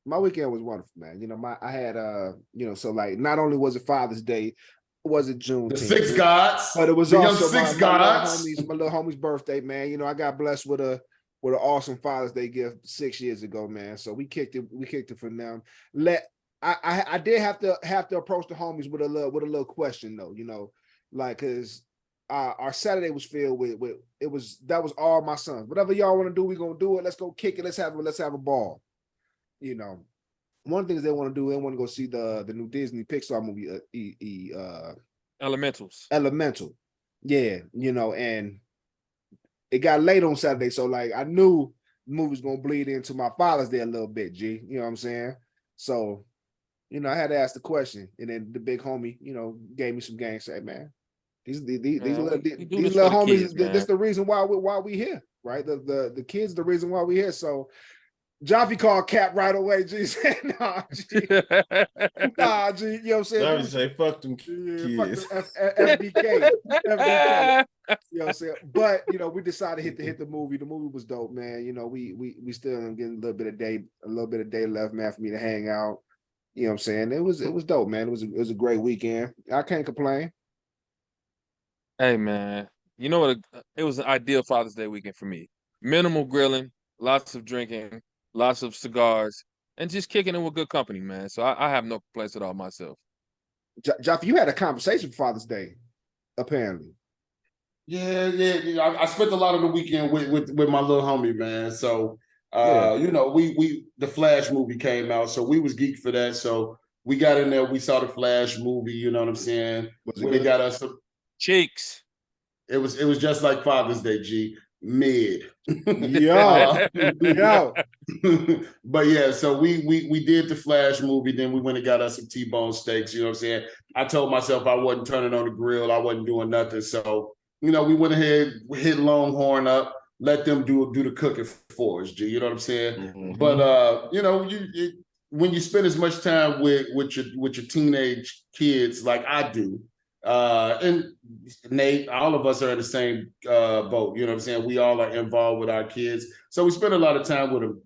My weekend was wonderful, man. You know, I had so like not only was it Father's Day, was it June? The 6 gods, but it was also my little homie's birthday, man. You know, I got blessed with an awesome Father's Day gift 6 years ago, man. So we kicked it from them. I did have to approach the homies with a little question though, you know, like because our Saturday was filled with that was all my sons. Whatever y'all want to do, we're gonna do it. Let's go kick it. Let's have a ball. You know, one of the things they want to do, they want to go see the new Disney Pixar movie, Elemental. Yeah, you know, and it got late on Saturday, so like I knew the movie was gonna bleed into my Father's Day a little bit, G. You know what I'm saying? So, you know, I had to ask the question, and then the big homie, you know, gave me some game. Say, man, these little homies. Kids, that's the reason why we here, right? The kids, the reason why we here. So, Jaffe called Cap right away. G said, "Nah, G, nah, G." You know what I'm saying? I would say, "Fuck them kids." Fuck FBK. You know what I'm saying? But you know, we decided to hit the movie. The movie was dope, man. You know, we still getting a little bit of day left, man, for me to hang out. You know what I'm saying? It was dope, man. It was a great weekend. I can't complain. Hey, man. You know what? It was an ideal Father's Day weekend for me. Minimal grilling, lots of drinking, lots of cigars, and just kicking it with good company, man. So I have no complaints at all myself. Jaffe, you had a conversation for Father's Day, apparently. Yeah. I spent a lot of the weekend with my little homie, man. So you know, we the Flash movie came out, so we was geeked for that. So we got in there, we saw the Flash movie, you know what I'm saying? We got us some cheeks. It was just like Father's Day, G. Mid. Yo. But yeah, so we did the Flash movie, then we went and got us some T-bone steaks, you know what I'm saying? I told myself I wasn't turning on the grill, I wasn't doing nothing. So, we went ahead, hit Longhorn up, let them do the cooking for us, G, you know what I'm saying? Mm-hmm. But when you spend as much time with your teenage kids like I do, and Nate, all of us are in the same boat, you know what I'm saying? We all are involved with our kids. So we spend a lot of time with them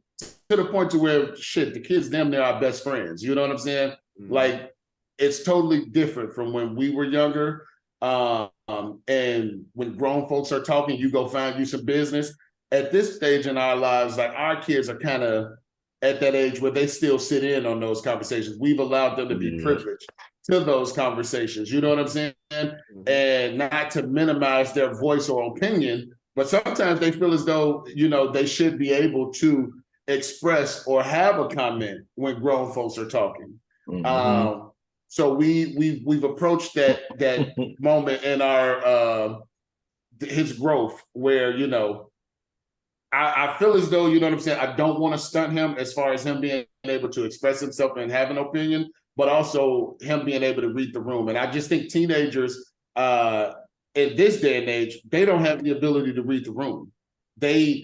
to the point to where the kids damn near our best friends, you know what I'm saying? Mm-hmm. Like, it's totally different from when we were younger. And when grown folks are talking, you go find you some business. At this stage in our lives, like, our kids are kind of at that age where they still sit in on those conversations. We've allowed them to be privileged to those conversations, you know what I'm saying? Mm-hmm. And not to minimize their voice or opinion, but sometimes they feel as though, they should be able to express or have a comment when grown folks are talking. Mm-hmm. So we've approached that moment in our his growth where, I feel as though, you know what I'm saying, I don't want to stunt him as far as him being able to express himself and have an opinion, but also him being able to read the room. And I just think teenagers in this day and age, they don't have the ability to read the room. I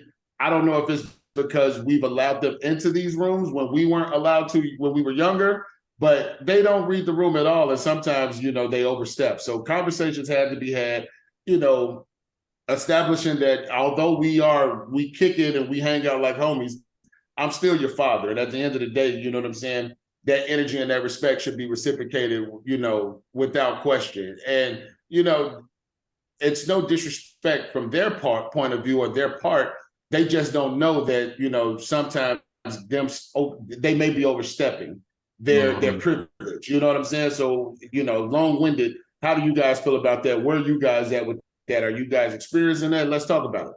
don't know if it's because we've allowed them into these rooms when we weren't allowed to when we were younger, but they don't read the room at all. And sometimes, they overstep. So conversations had to be had, establishing that although we kick it and we hang out like homies, I'm still your father. And at the end of the day, you know what I'm saying? That energy and that respect should be reciprocated, without question. And, it's no disrespect from their point of view or their part. They just don't know that, sometimes they may be overstepping their privilege. You know what I'm saying? So, long-winded, how do you guys feel about that? Where are you guys at with that? Are you guys experiencing that? Let's talk about it.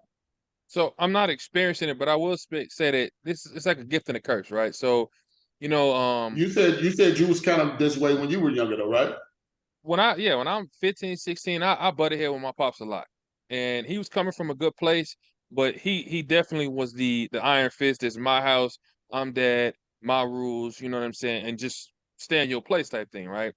So I'm not experiencing it, but I will say that it's like a gift and a curse, right? So, you said you was kind of this way when you were younger though, right? When I'm 15, 16, I butted head with my pops a lot. And he was coming from a good place, but he definitely was the iron fist. It's my house, I'm dad, my rules, you know what I'm saying? And just stay in your place type thing, right?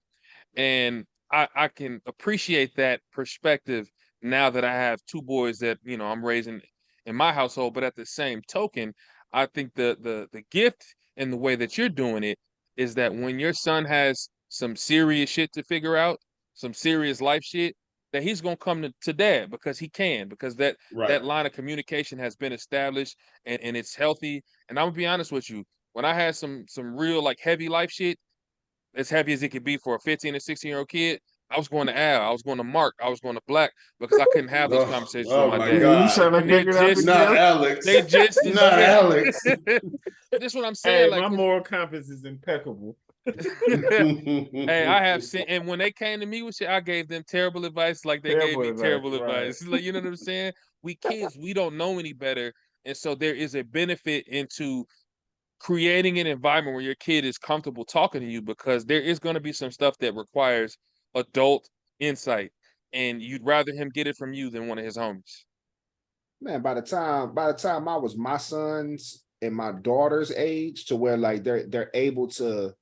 And I can appreciate that perspective now that I have two boys that, I'm raising in my household. But at the same token, I think the gift in the way that you're doing it is that when your son has some serious shit to figure out, some serious life shit, that he's going to come to dad because he can, because that line of communication has been established and it's healthy. And I'm gonna be honest with you, when I had some real like heavy life shit, as heavy as it could be for a 15 or 16-year-old kid, I was going to Al, I was going to Mark, I was going to Black, because I couldn't have those conversations with my dad. God. You trying to figure out not Alex. They just not Alex. That's what I'm saying. Hey, like, my moral compass is impeccable. Hey, I have seen, and when they came to me with shit, I gave them terrible advice, like they gave me terrible advice. Like, you know what I'm saying? We kids, we don't know any better, and so there is a benefit into creating an environment where your kid is comfortable talking to you, because there is going to be some stuff that requires adult insight, and you'd rather him get it from you than one of his homies. Man, by the time I was my son's and my daughter's age, to where like they're able to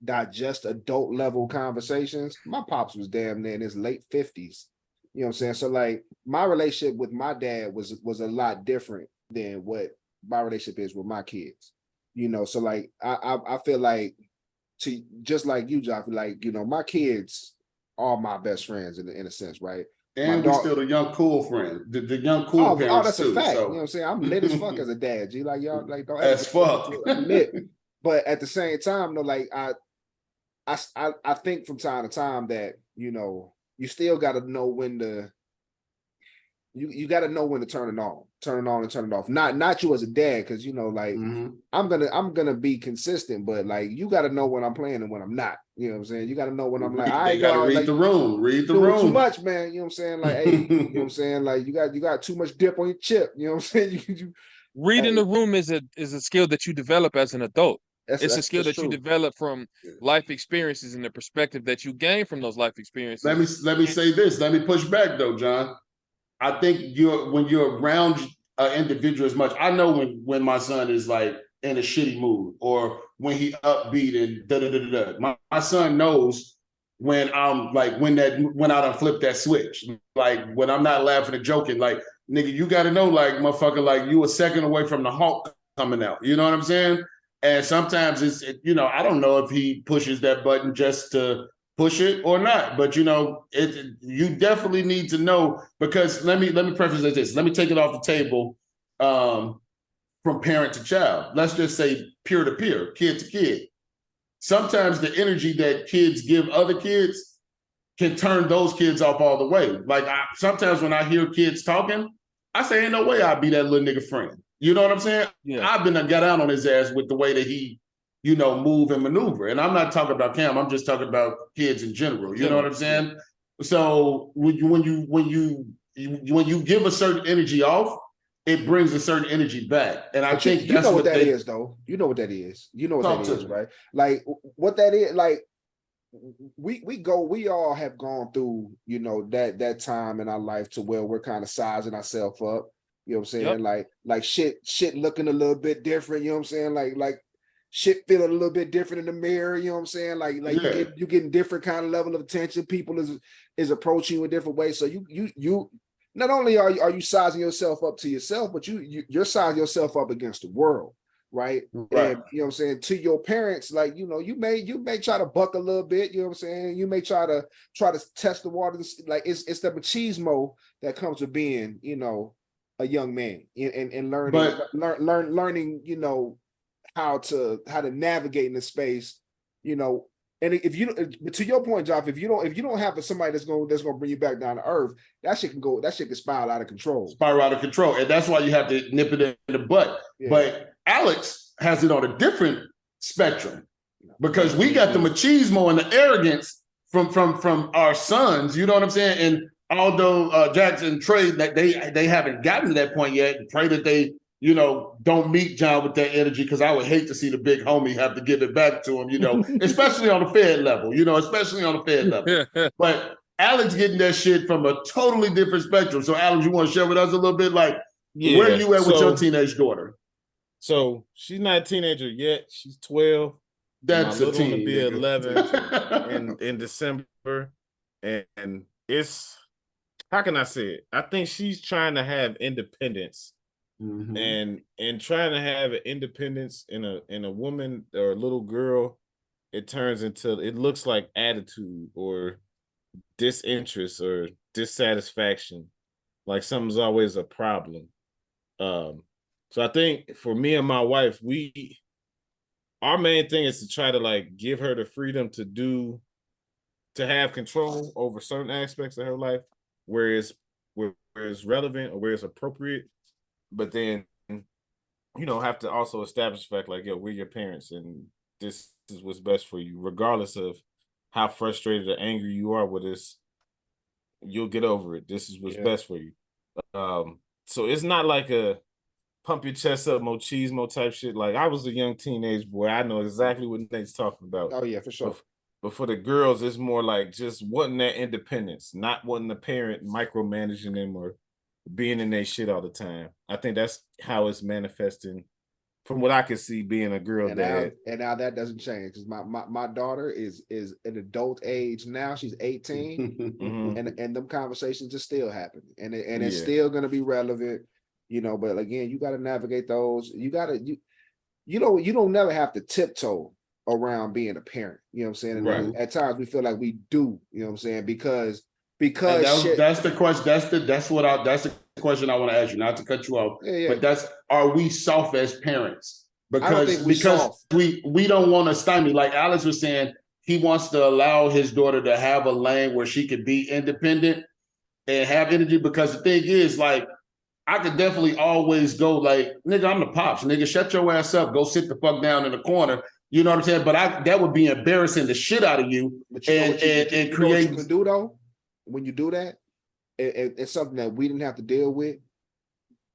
digest adult level conversations, my pops was damn near in his late 50s. You know what I'm saying? So like my relationship with my dad was a lot different than what my relationship is with my kids. So like I feel like, to just like you, Joff, like, my kids are my best friends in a sense, right? And we're still the young cool friend, the young cool parents. Oh, that's too, a fact. So. You know what I'm saying? I'm lit as fuck as a dad, G. Like, y'all, like, don't as fuck. Admit. But at the same time, though, like I think from time to time that, you still got to know when to. You got to know when to turn it on and turn it off. Not you as a dad, because like I'm gonna be consistent, but like you got to know when I'm playing and when I'm not. You know what I'm saying? You got to know when I'm like, I got to read the room. Read the room. Too much, man. You know what I'm saying? Like, hey, you know what I'm saying? Like you got too much dip on your chip. You know what I'm saying? Reading the room is a skill that you develop as an adult. It's a skill that you develop from life experiences and the perspective that you gain from those life experiences. Let me say this. Let me push back though, John. I think when you're around an individual as much, I know when my son is like in a shitty mood or when he upbeat and da-da-da-da-da. My son knows when I'm like, when I done flip that switch. Like when I'm not laughing and joking, like, nigga, you got to know, like, motherfucker, like you a second away from the Hulk coming out. You know what I'm saying? And sometimes I don't know if he pushes that button just to push it or not, but you you definitely need to know, because let me preface it like this. Let me take it off the table from parent to child. Let's just say peer to peer, kid to kid. Sometimes the energy that kids give other kids can turn those kids off all the way. Like sometimes when I hear kids talking, I say, ain't no way I'll be that little nigga friend. You know what I'm saying? Yeah. I've been got out on his ass with the way that he, move and maneuver. And I'm not talking about Cam. I'm just talking about kids in general. You know what I'm saying? Yeah. So when you give a certain energy off, it brings a certain energy back. And I think you know what that is, though. You know what that is. You know what that is, right? Like what that is, like we all have gone through, that time in our life to where we're kind of sizing ourselves up. You know what I'm saying? Yep. Like shit looking a little bit different, you know what I'm saying? Like shit feeling a little bit different in the mirror, you know what I'm saying? Like you getting different kind of level of attention. People is approaching you in different ways. So you not only are you sizing yourself up to yourself, but you're sizing yourself up against the world, right? And you know what I'm saying, to your parents, like, you may try to buck a little bit, you know what I'm saying? You may try to test the waters. Like it's the machismo that comes with being, a young man and learning, how to navigate in the space, And if to your point, Joff, if you don't have somebody that's gonna bring you back down to earth, that shit can spiral out of control. And that's why you have to nip it in the butt. Yeah. But Alex has it on a different spectrum, because we got the machismo and the arrogance from our sons. You know what I'm saying? And although Jackson and Trey, that they haven't gotten to that point yet, pray that they don't meet John with that energy, because I would hate to see the big homie have to give it back to him, especially on the Fed level, But Alex getting that shit from a totally different spectrum. So Alex, you want to share with us a little bit, like, where you at with your teenage daughter? So she's not a teenager yet. She's 12. That's a teen. To be 11 in December. And it's, how can I say it? I think she's trying to have independence. Mm-hmm. And trying to have an independence in a woman or a little girl, it looks like attitude or disinterest or dissatisfaction, like something's always a problem. So I think for me and my wife, our main thing is to try to like give her the freedom to have control over certain aspects of her life, where it's relevant or where it's appropriate. But then, have to also establish the fact, like, yo, we're your parents, and this is what's best for you, regardless of how frustrated or angry you are with us. You'll get over it. This is what's best for you. So it's not like a pump your chest up, machismo type shit. Like, I was a young teenage boy. I know exactly what Nate's talking about. Oh yeah, for sure. But for the girls, it's more like just wanting that independence, not wanting the parent micromanaging them or being in their shit all the time. I think that's how it's manifesting from what I can see, being a girl dad. Now that doesn't change, because my daughter is an adult age now. She's 18 mm-hmm. and them conversations are still happening, and it's still going to be relevant, but again, you got to navigate those. You don't never have to tiptoe around being a parent, you know what I'm saying? And right. At times we feel like we do, you know what I'm saying? Because that's the question. That's the question I want to ask you, not to cut you off. But are we soft as parents? Because we don't want to stymie. Like Alex was saying, he wants to allow his daughter to have a lane where she could be independent and have energy. Because the thing is, like, I could definitely always go like, nigga, I'm the pops. Nigga, shut your ass up. Go sit the fuck down in the corner. You know what I'm saying? But that would be embarrassing the shit out of you. But and create. What you can do though? When you do that, it's something that we didn't have to deal with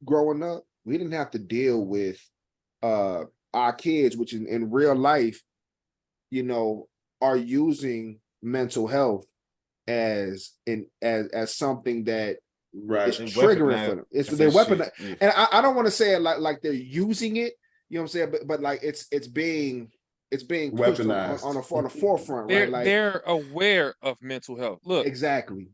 growing up. We didn't have to deal with our kids, which in real life, are using mental health as something that is triggering for them. They're weaponized, and I don't want to say it like they're using it. You know what I'm saying? But like it's being pushed weaponized on the forefront, right? Like they're aware of mental health. Look, exactly.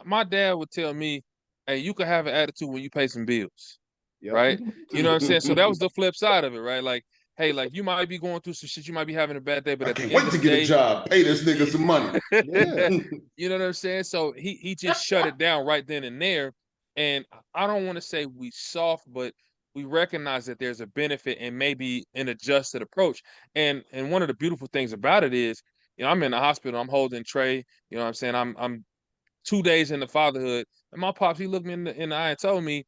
My dad would tell me, "Hey, you can have an attitude when you pay some bills." Yep. Right? You know what I'm saying? So that was the flip side of it, right? Like, hey, like you might be going through some shit, you might be having a bad day, but I at the can't end wait of to the get day, a job, pay this nigga some money. Yeah. You know what I'm saying? So he just shut it down right then and there. And I don't want to say we soft, but we recognize that there's a benefit and maybe an adjusted approach. And one of the beautiful things about it is, you know, I'm in the hospital, I'm holding Trey, you know what I'm saying? I'm 2 days into fatherhood, and my pops, he looked me in the eye and told me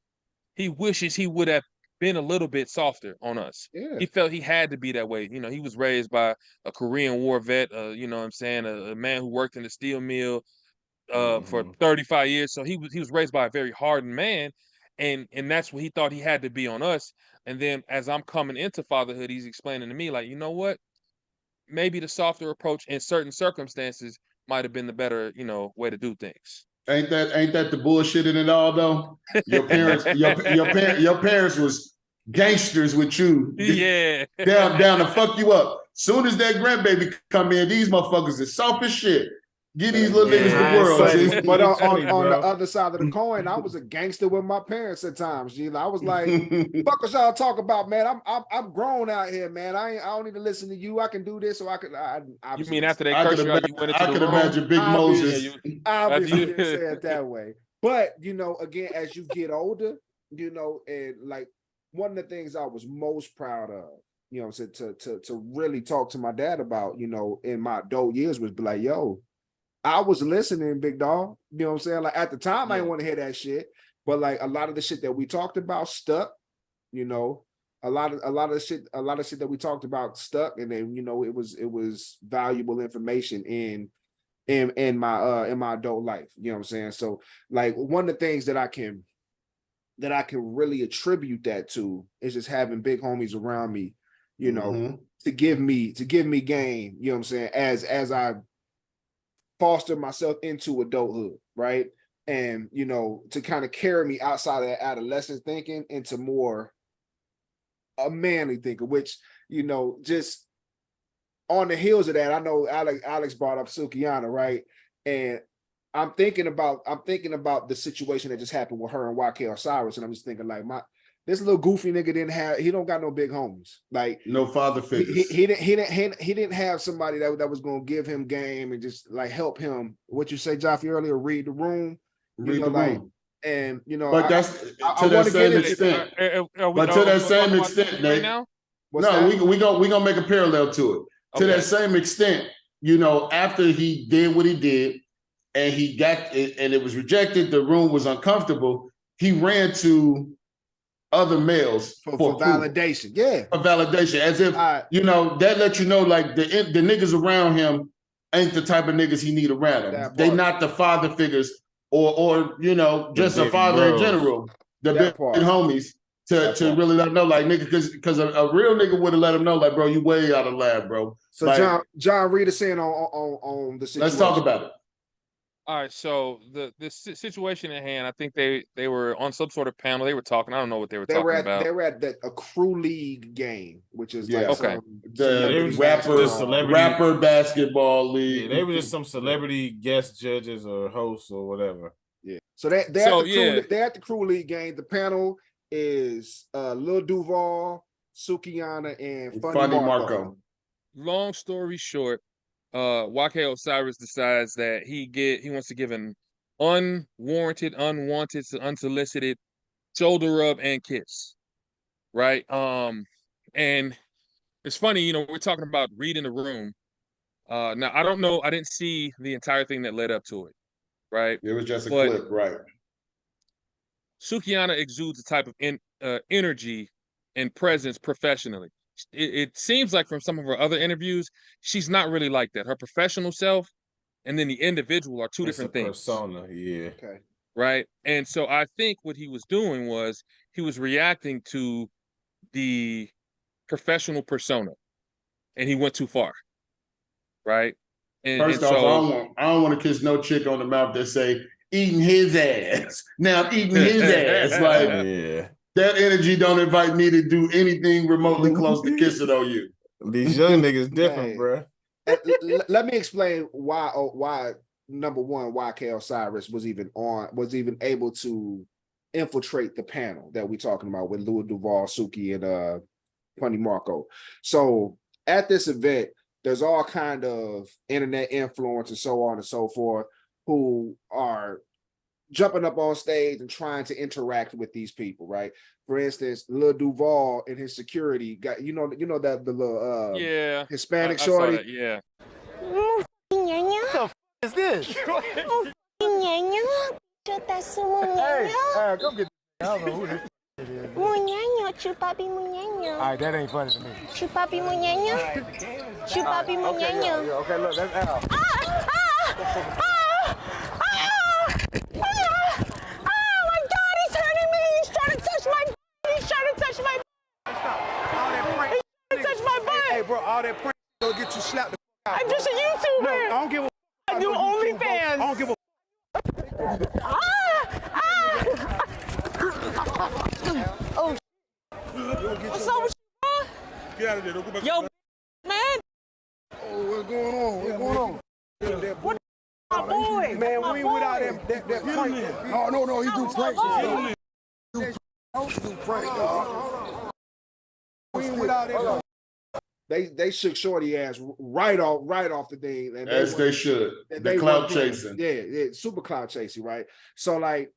he wishes he would have been a little bit softer on us. Yeah. He felt he had to be that way. You know, he was raised by a Korean War vet, you know what I'm saying, a man who worked in the steel mill for 35 years. So he was raised by a very hardened man, and that's what he thought he had to be on us. And then as I'm coming into fatherhood, he's explaining to me like, you know what? Maybe the softer approach in certain circumstances might have been the better, you know, way to do things. Ain't that the bullshit in it all though? Your parents, your parents was gangsters with you. Yeah. down to fuck you up. Soon as that grandbaby come in, these motherfuckers is soft as shit. Give these little niggas the world. G. But on the other side of the coin, I was a gangster with my parents at times. G. I was like, "Fuck what y'all talk about, man? I'm grown out here, man. I don't need to listen to you. I can do this, so I could." You mean after they curse you out, you went into I the could room? imagine Big Moses. Obviously, didn't say it that way. But you know, again, as you get older, you know, and like one of the things I was most proud of, you know, to really talk to my dad about, you know, in my adult years was be like, "Yo, I was listening, big dog." You know what I'm saying? Like at the time, I didn't want to hear that shit, but like a lot of the shit that we talked about stuck. You know, a lot of shit that we talked about stuck, and then you know it was valuable information in my adult life. You know what I'm saying? So like one of the things that I can really attribute that to is just having big homies around me. You know, to give me game. You know what I'm saying? As I foster myself into adulthood, right? And, you know, to kind of carry me outside of that adolescent thinking into more a manly thinking, which, you know, just on the heels of that, I know Alex brought up Sukihana, right? And I'm thinking about the situation that just happened with her and YK Osiris, and I'm just thinking like this little goofy nigga he don't got no big homies, like no father figures. He didn't have somebody that was gonna give him game and just like help him. What you say, Jaffe, earlier? Read the room. And you know, but that's to that same extent. But to that same extent, Nate. No, we gonna make a parallel to it. To that same extent, you know, after he did what he did, and he got it, and it was rejected, the room was uncomfortable. He ran to other males for validation. For validation. As if, you know, that let you know, like, the niggas around him ain't the type of niggas he need around him. They not the father figures or you know, just a father in general. The big homies to really let him know, like, nigga, because a real nigga would have let him know, like, bro, you way out of line, bro. So like, John Reed is saying on the situation. Let's talk about it. All right, so the situation at hand, I think they were on some sort of panel. They were talking. I don't know what they were talking about. They were at a crew league game, which is like the rapper basketball league. Yeah, they were just some celebrity guest judges or hosts or whatever. Yeah. So they're at the crew league game. The panel is Lil Duval, Sukihana, and Funny Marco. Long story short, YK Osiris decides that he wants to give an unwarranted, unwanted, unsolicited shoulder rub and kiss, right? And it's funny, you know, we're talking about reading the room. Now I don't know, I didn't see the entire thing that led up to it, right? It was just a clip, right? Sukihana exudes a type of energy and presence professionally. It seems like from some of her other interviews, she's not really like that. Her professional self and then the individual are two different things. Persona, yeah. Okay. Right. And so I think what he was doing was he was reacting to the professional persona, and he went too far. Right. First off, I don't want to kiss no chick on the mouth that say eating his ass. Now I'm eating his ass. Like, yeah. That energy don't invite me to do anything remotely close to kissing on you. These young niggas different, bro. Let me explain why number one, why K. Osiris was even able to infiltrate the panel that we're talking about with Louis Duval, Suki, and Punny Marco. So at this event, there's all kind of internet influence and so on and so forth who are jumping up on stage and trying to interact with these people, right? For instance, Lil Duval and his security got the little Hispanic shorty. Yeah. What the f is this? Hey, go get I don't know who this is. Muñeño, chupapi muñeño. All right, that ain't funny to me. Chupapi muñeño. Chupapi muñeño. Okay, look, that's Al. My God, he's hurting me. He's trying to touch my. He's trying to touch my. He's trying to touch my butt. Hey, bro, all that prank will get you slapped the f out. I'm just a YouTuber. No, I don't give a I do OnlyFans. I don't give a Oh, what's up with you, bro? Get out of there. Don't go back. Yo, man. Oh, what's going on? What's going on? What my boy? Man, my we boy. without that prank. No, he do pranks. He do pranks, dog. We ain't without that. They shook Shorty ass right off the thing. And As they should. The cloud chasing. Yeah, super cloud chasing, right? So like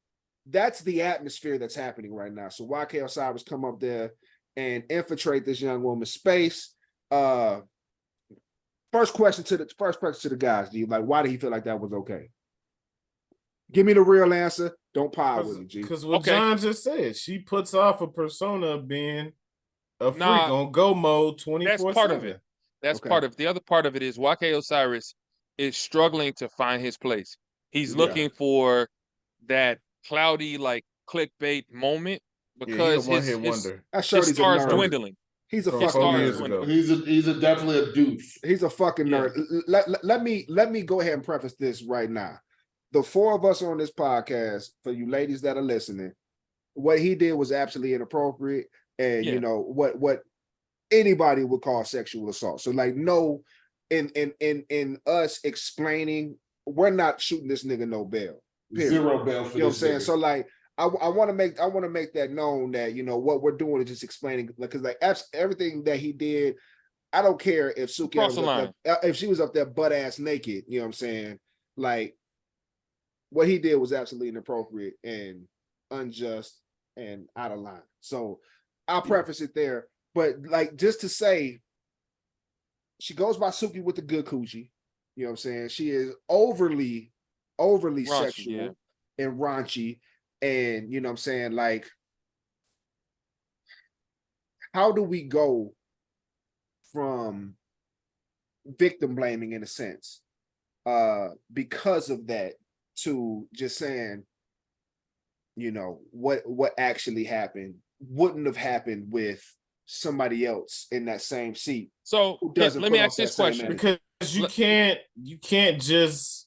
that's the atmosphere that's happening right now. So why K. Osiris come up there and infiltrate this young woman's space? First question to the guys, G. Like, why did he feel like that was okay? Give me the real answer. Don't pile with me, G. Because what John just said, she puts off a persona of being a freak on go mode 24/7. That's part of it. That's part of it. The other part of it is YK Osiris is struggling to find his place. He's looking for that cloudy, like clickbait moment because his star's dwindling. He's a fucking He's definitely a doof. He's a fucking nerd. Let me go ahead and preface this right now. The four of us on this podcast, for you ladies that are listening, what he did was absolutely inappropriate, and you know what anybody would call sexual assault. So like, no, in us explaining, we're not shooting this nigga no bail. Period. Zero bail for you know what I'm saying. Nigga. So like, I want to make that known that what we're doing is just explaining, because like everything that he did, I don't care if Suki if she was up there butt ass naked. You know what I'm saying? Like, what he did was absolutely inappropriate and unjust and out of line. So I'll preface it there, but like just to say, she goes by Suki with the good coochie. You know what I'm saying? She is overly raunchy, sexual and raunchy. And you know what I'm saying, like, how do we go from victim blaming in a sense because of that to just saying, what actually happened wouldn't have happened with somebody else in that same seat? So let me ask this question, because you can't just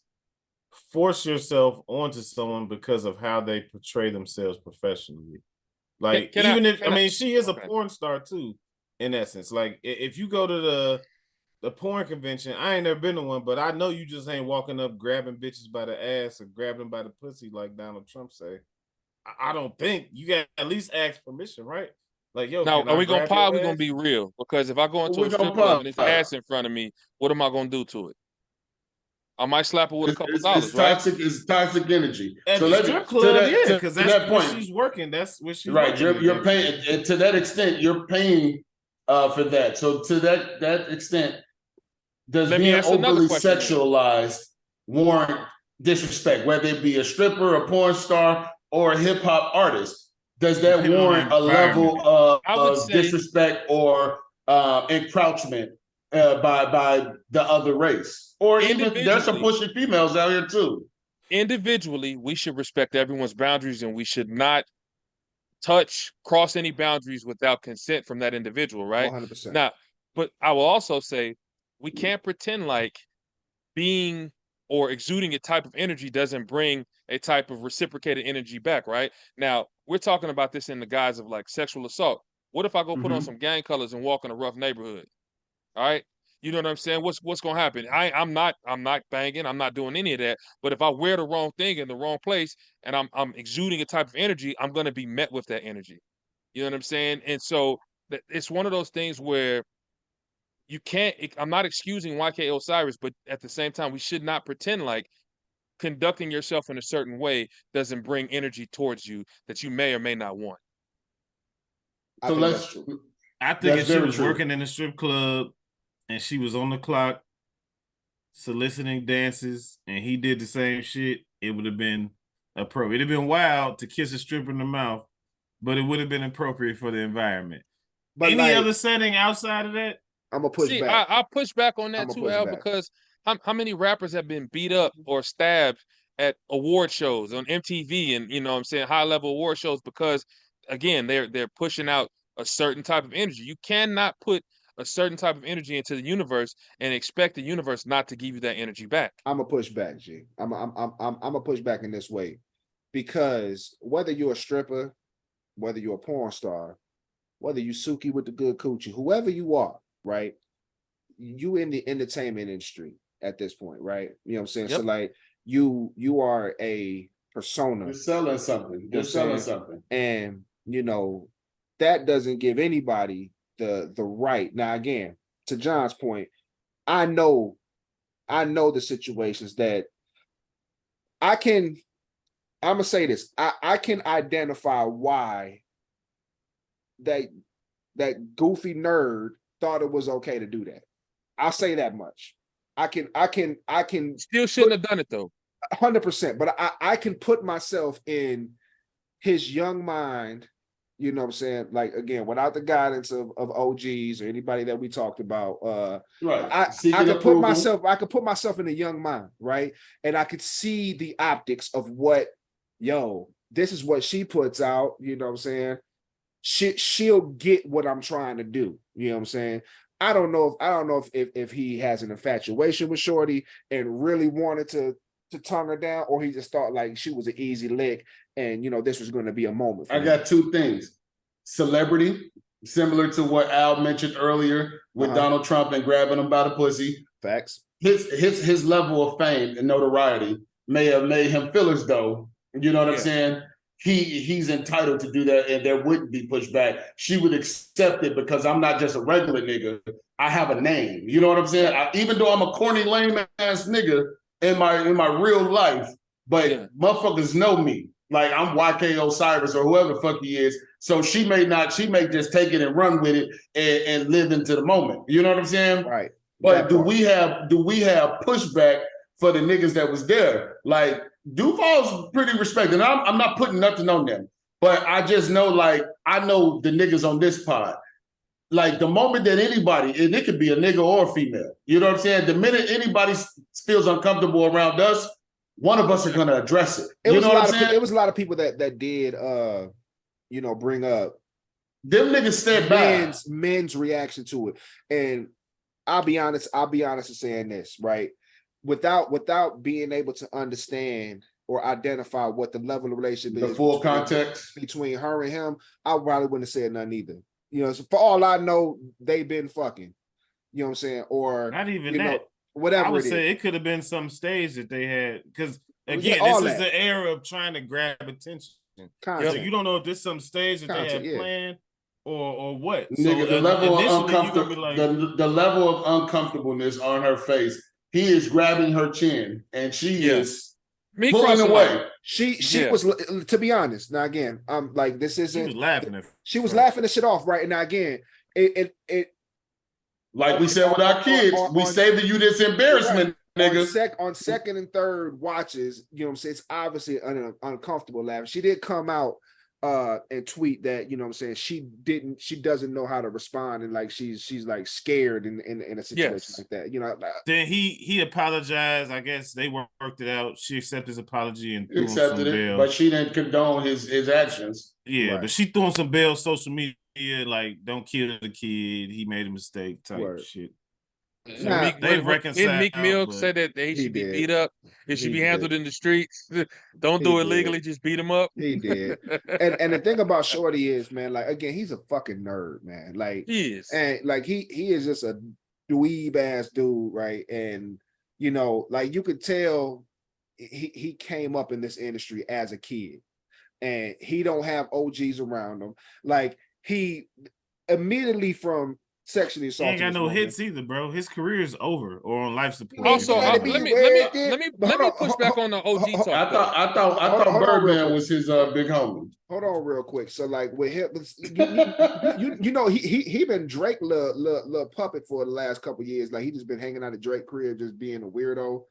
force yourself onto someone because of how they portray themselves professionally. Like, she is a porn star too, in essence. Like, if you go to the porn convention, I ain't never been to one, but I know you just ain't walking up grabbing bitches by the ass or grabbing them by the pussy like Donald Trump say. I don't think you got to at least ask permission, right? Like, yo, now are we gonna pile? We're gonna be real, because if I go into a strip club and it's ass in front of me, what am I gonna do to it? I might slap her with a couple dollars, right? It's toxic energy. At so the strip club, because that's that where point, she's working. That's where she's right. Working. You're paying, and to that extent, you're paying for that. So to that extent, does being overly sexualized warrant disrespect, whether it be a stripper, a porn star, or a hip hop artist? Does that warrant a level of disrespect or encroachment by the other race? Or even there's some pushy females out here too. Individually, we should respect everyone's boundaries, and we should not cross any boundaries without consent from that individual, right? 100%. Now, but I will also say we can't pretend like being or exuding a type of energy doesn't bring a type of reciprocated energy back, right? Now, we're talking about this in the guise of like sexual assault. What if I go put on some gang colors and walk in a rough neighborhood? All right. You know what I'm saying? What's gonna happen? I'm not banging, I'm not doing any of that. But if I wear the wrong thing in the wrong place and I'm exuding a type of energy, I'm gonna be met with that energy. You know what I'm saying? And so it's one of those things where you can't, I'm not excusing YK Osiris, but at the same time, we should not pretend like conducting yourself in a certain way doesn't bring energy towards you that you may or may not want. I think if she was working in a strip club and she was on the clock soliciting dances and he did the same shit, it would have been appropriate. It'd have been wild to kiss a stripper in the mouth, but it would have been appropriate for the environment. But any other setting outside of that? I'm gonna push back. I push back on that too, Al, because how many rappers have been beat up or stabbed at award shows on MTV and, you know what I'm saying, high level award shows because, again, they're pushing out a certain type of energy. You cannot put a certain type of energy into the universe and expect the universe not to give you that energy back. I'm gonna push back, G. I'm gonna push back in this way, because whether you're a stripper, whether you're a porn star, whether you Suki with the good coochie, whoever you are, right? You in the entertainment industry at this point, right? You know what I'm saying? Yep. So like you are a persona. You're selling something. You're selling something. And you know, that doesn't give anybody the right. Now, again, to John's point, I know the situations that I'm gonna say this. I can identify why that goofy nerd thought it was okay to do that. I'll say that much. I can still shouldn't have done it though. 100%. But I can put myself in his young mind, you know what I'm saying? Like, again, without the guidance of OGs or anybody that we talked about. Right. I could put myself in a young mind, right? And I could see the optics of what, this is what she puts out, you know what I'm saying? She'll get what I'm trying to do. You know what I'm saying? I don't know if he has an infatuation with Shorty and really wanted to tongue her down, or he just thought like she was an easy lick and this was going to be a moment for him. Got two things. Celebrity, similar to what Al mentioned earlier with Donald Trump and grabbing him by the pussy. Facts. His level of fame and notoriety may have made him feel as though, you know what I'm saying? He's entitled to do that, and there wouldn't be pushback. She would accept it because I'm not just a regular nigga. I have a name. You know what I'm saying? Even though I'm a corny, lame ass nigga in my real life, but motherfuckers know me. Like I'm YK Osiris or whoever the fuck he is. So she may just take it and run with it and live into the moment. You know what I'm saying? Right. But do we have pushback for the niggas that was there? Like Duval's pretty respected. I'm not putting nothing on them, but I just know, like, I know the niggas on this pod. Like the moment that anybody, and it could be a nigga or a female, you know what I'm saying? The minute anybody feels uncomfortable around us, one of us are gonna address it. It was a lot of people that did bring up them niggas stand back. Men's reaction to it. And I'll be honest in saying this, right? Without being able to understand or identify what the level of relationship is, the full context between her and him, I probably wouldn't have said nothing either. So for all I know, they've been fucking. You know what I'm saying? Or not even that. Whatever. I would say it could have been some stage that they had, because again, this is the era of trying to grab attention. So you don't know if this is some stage that they had planned or what. Nigga, the level of uncomfortableness on her face. He is grabbing her chin, and she is pulling away. She was, to be honest. Now again, like this isn't. She was laughing. She was laughing the shit off, right? And now again, it like we said with our kids, we saved you this embarrassment, nigga. On second and third watches, you know what I'm saying? It's obviously an uncomfortable laugh. She did come out and tweet that, you know what I'm saying, she doesn't know how to respond, and like she's like scared in a situation like that. Then he apologized. I guess they worked it out. She accepted his apology and accepted it, bail. But she didn't condone his actions. Yeah, but she threw him some bail social media, like don't kill the kid. He made a mistake type shit. Meek Mill said that he should be beat up. It should be handled in the streets. Don't do it legally. Just beat him up. He did. and the thing about Shorty is, man, like again, he's a fucking nerd, man. Like he is, and like he is just a dweeb ass dude, right? And you know, like you could tell he came up in this industry as a kid, and he don't have OGs around him. Like he immediately from sexually assaulted. He ain't got no hits either, bro. His career is over or on life support. Also, let me push back on the OG talk. I thought Birdman was his big homie. Hold on, real quick. So, like with him, you know, he been Drake little puppet for the last couple years. Like he just been hanging out at Drake crib, just being a weirdo.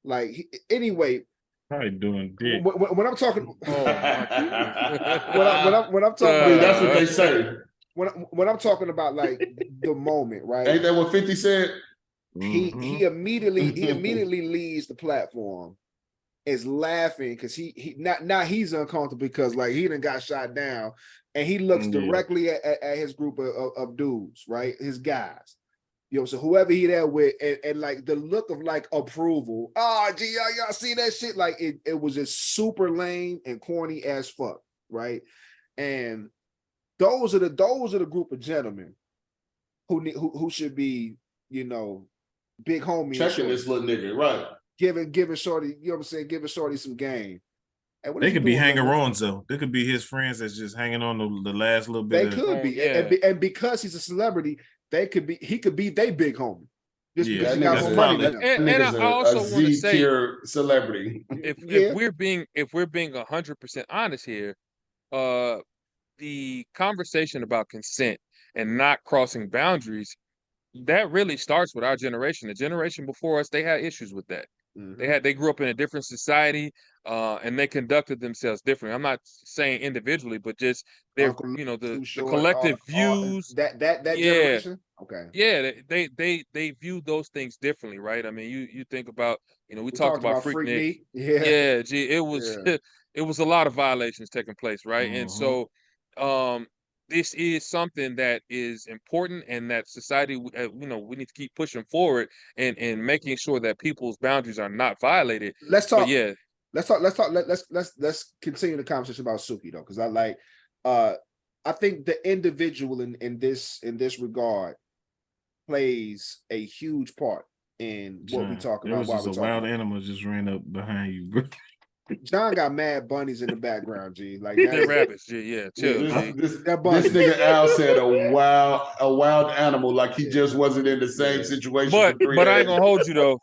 Like anyway. Probably doing dick. When I'm talking, when I'm talking, that's what they say. When I'm talking about like the moment, right? Ain't that what 50 said? He immediately leaves the platform, is laughing because he's uncomfortable because like he done got shot down, and he looks directly at his group of dudes, right? His guys. You know, so whoever he there with, and like the look of like approval. Oh, gee, y'all see that shit? Like it was just super lame and corny as fuck, right? And those are the group of gentlemen who should be, you know, big homie. Checking this little nigga, right? Giving Shorty, you know what I'm saying? Giving Shorty some game. They could be hanger-ons though. They could be his friends that's just hanging on the last little bit. They could be, and because he's a celebrity, he could be they big homie. Just because he got more money. And I also want to say, celebrity. If we're being 100% honest here, the conversation about consent and not crossing boundaries, that really starts with our generation. The generation before us, they had issues with that. Mm-hmm. They grew up in a different society, and they conducted themselves differently. I'm not saying individually, but just their, you know, the collective views. That generation. Okay. Yeah, they view those things differently, right? I mean, you think about, you know, we talked about Freaknik. Yeah, gee, it was a lot of violations taking place, right? Mm-hmm. And so, this is something that is important, and that society, you know, we need to keep pushing forward and making sure that people's boundaries are not violated. Let's talk. Let's continue the conversation about Suki though, because I think the individual in this regard plays a huge part in what we talk about. There was just a wild animal just ran up behind you, bro. John got mad bunnies in the background, G. Like they're rabbits, G. Yeah, chill. This nigga Al said a wild animal, like he just wasn't in the same situation. But I ain't gonna hold you though.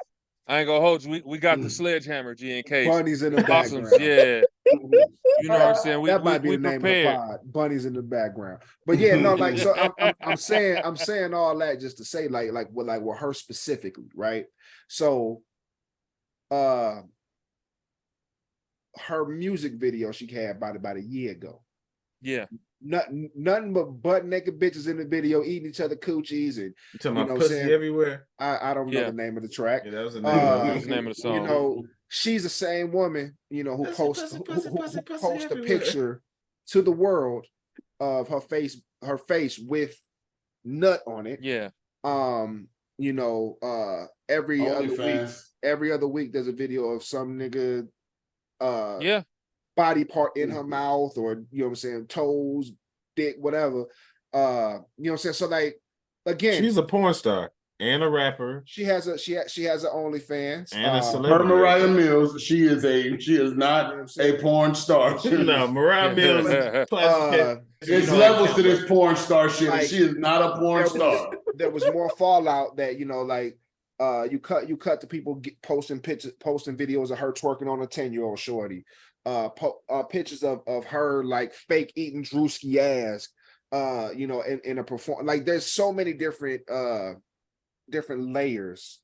I ain't gonna hold you. We got the sledgehammer, G, in case. Bunnies in the background. Yeah. You know what I'm saying? That might be the name of the pod. Bunnies in the background. But yeah, no, like so I'm saying all that just to say like with her specifically, right? So her music video she had about a year ago. Yeah. Nothing but butt naked bitches in the video eating each other coochies and you talking about pussy everywhere. I don't know the name of the track. Yeah, that was the name of the song. You know, she's the same woman, you know, who posts a picture to the world of her face with nut on it. Yeah. You know, every other week there's a video of some nigga body part in her mouth, or you know what I'm saying, toes, dick, whatever. You know what I'm saying? So like again, she's a porn star and a rapper. She has a OnlyFans and a celebrity. Her Mariah Mills, she is not a porn star. No, Mariah Mills there's levels to this porn star shit. Like, she is not a porn star. There was more fallout that, you know, like you cut the people posting videos of her twerking on a 10-year-old shorty, pictures of her like fake eating Drewski ass, you know, in a perform. Like there's so many different layers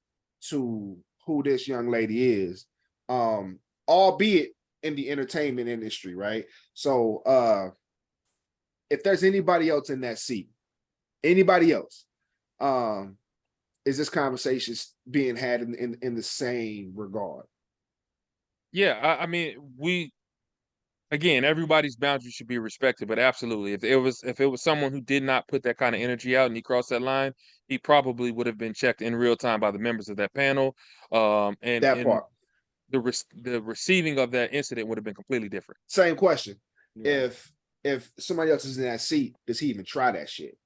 to who this young lady is, albeit in the entertainment industry, right? So if there's anybody else in that seat, anybody else, is this conversation being had in the same regard? Yeah, I mean, again, everybody's boundaries should be respected, but absolutely, if it was someone who did not put that kind of energy out and he crossed that line, he probably would have been checked in real time by the members of that panel. And That part. The receiving of that incident would have been completely different. Same question. Yeah. If somebody else is in that seat, does he even try that shit?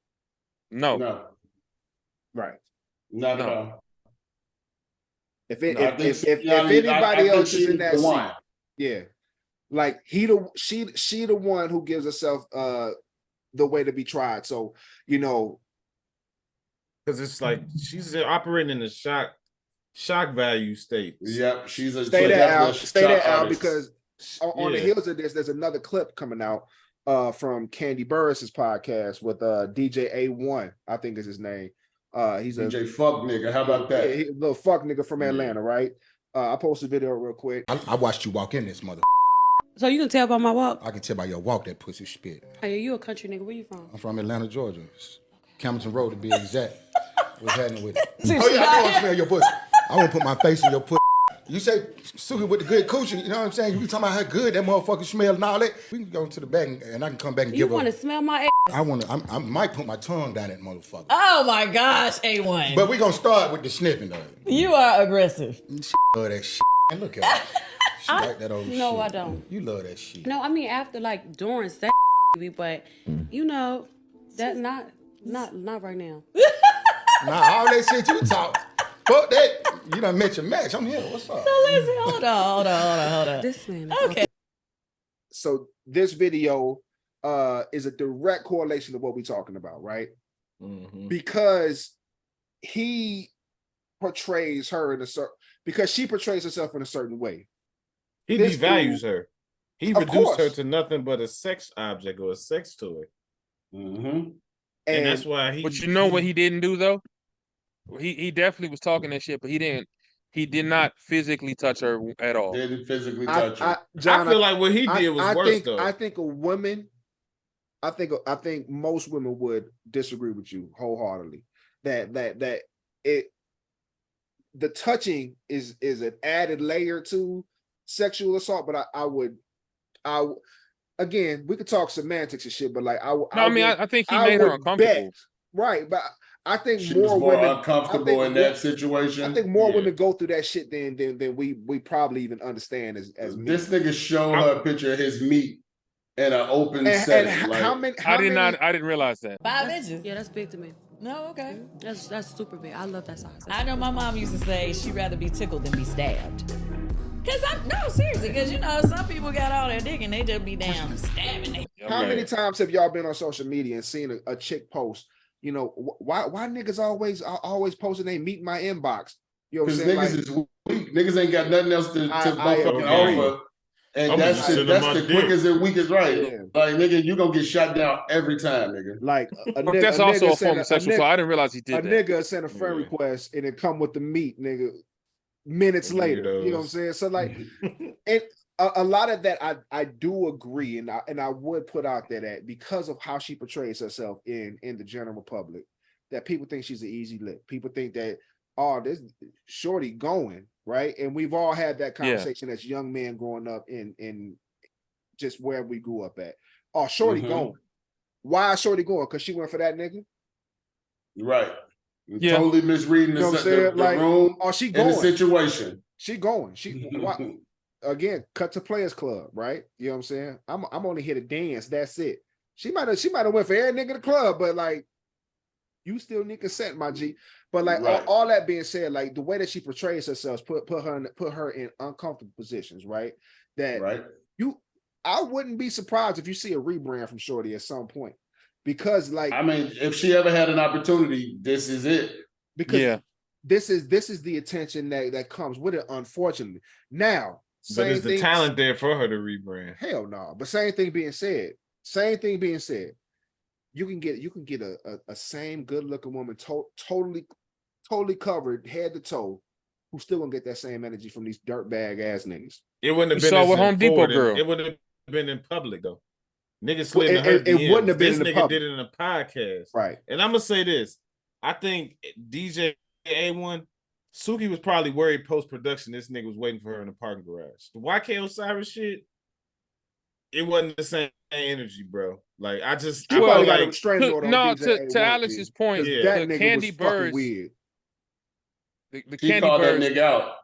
No. Right. Not No. at all. If I anybody else think is in that the seat, one. yeah, like she the one who gives herself the way to be tried. So because it's like she's operating in the shock value state. Yep, she's a stay there, Al, because on the Yeah. heels of this, there's another clip coming out from Candy Burris's podcast with DJ A1, I think is his name. He's a DJ fuck nigga. How about that? a little fuck nigga from Atlanta, right? I posted a video real quick. I watched you walk in this mother. So you can tell by my walk? I can tell by your walk that pussy spit. Hey, you a country nigga? Where you from? I'm from Atlanta, Georgia. Campbellton Road to be exact. What's happening with it? Oh yeah, I want to smell your pussy. I want to put my face in your pussy. You say Suki with the good coochie, you know what I'm saying? You be talking about how good that motherfucker smell and all that. We can go to the back and I can come back and give her. You want to smell my ass? I might put my tongue down that motherfucker. Oh my gosh, A1. But we gonna start with the sniffing though. You are aggressive. She love that shit. And look at her. She like that old shit. No, I don't. You love that shit. No, I mean after like during sex, but that not right now. Nah, all that shit you talk. Fuck that. You done met your match. I'm here. What's up? So listen, hold on. This man. Okay. So this video is a direct correlation to what we're talking about, right? Mhm. Because he portrays her because she portrays herself in a certain way. He This devalues dude- her. He Of reduced her course. to nothing but a sex object or a sex toy. Mm-hmm. And that's why But you know what he didn't do though? He definitely was talking that shit, but he did not physically touch her at all. Didn't physically touch her. John, I feel like what he did was worse though. I think I think most women would disagree with you wholeheartedly. That the touching is an added layer to sexual assault, but I again, we could talk semantics and shit, but like I think he made her uncomfortable. Right, but I think She more was more women uncomfortable in that situation. I think more women go through that shit than we probably even understand as men. This nigga showed her a picture of his meat in an open And setting. how like, many? I didn't realize that. 5 inches. Yeah, that's big to me. No, okay. That's super big. I love that size. I know my mom used to say she'd rather be tickled than be stabbed. Seriously, because some people got all their dick and they just be damn stabbing it. How many times have y'all been on social media and seen a chick post? Why niggas always posting they meet my inbox? You know what I'm because saying? niggas is weak. Niggas ain't got nothing else to motherfucking agree. offer. And I'm that's just sitting on my the dick. quickest and weakest right. Yeah. Like nigga, you gonna get shot down every time, nigga. Like But that's also a form of sexual, so I didn't realize he did that. Nigga sent a friend Yeah. request and it come with the meat, nigga, minutes later. You know what I'm saying? So like, and a lot of that I do agree, and I would put out there that because of how she portrays herself in the general public, that people think she's an easy lick. People think that this shorty going right, and we've all had that conversation as young men growing up in just where we grew up at. Oh, shorty going. Why is shorty going? Because she went for that nigga. Right. Yeah. Totally misreading You know what I'm the saying? Like, room oh, she and going. the situation. She going. Again, cut to Players Club, right? You know what I'm saying? I'm only here to dance. That's it. She might have went for every nigga in the club, but like, you still need consent, my G. But like Right. all that being said, like the way that she portrays herself, put her in uncomfortable positions, right? That Right. I wouldn't be surprised if you see a rebrand from Shorty at some point, because like I mean, if she ever had an opportunity, this is it. because this is the attention that comes with it, unfortunately. Now, But is the talent there for her to rebrand? Hell no. But same thing being said, you can get a same good looking woman totally covered head to toe, who's still gonna get that same energy from these dirtbag ass niggas. It wouldn't have You been saw as with Home Depot important. girl. It would have been in public though. Niggas slid in her It DMs. wouldn't have been This in the nigga public. did it in a podcast. Right. And I'm gonna say this. I think DJ A1, Suki was probably worried post-production this nigga was waiting for her in the parking garage. The YK Osiris shit, it wasn't the same energy, bro. Like I just, You I probably felt got a like restraining order on DJ to A1, Alex's point, Yeah. that the nigga Candy was fucking Birds, weird. the He Candy called that Birds. nigga out.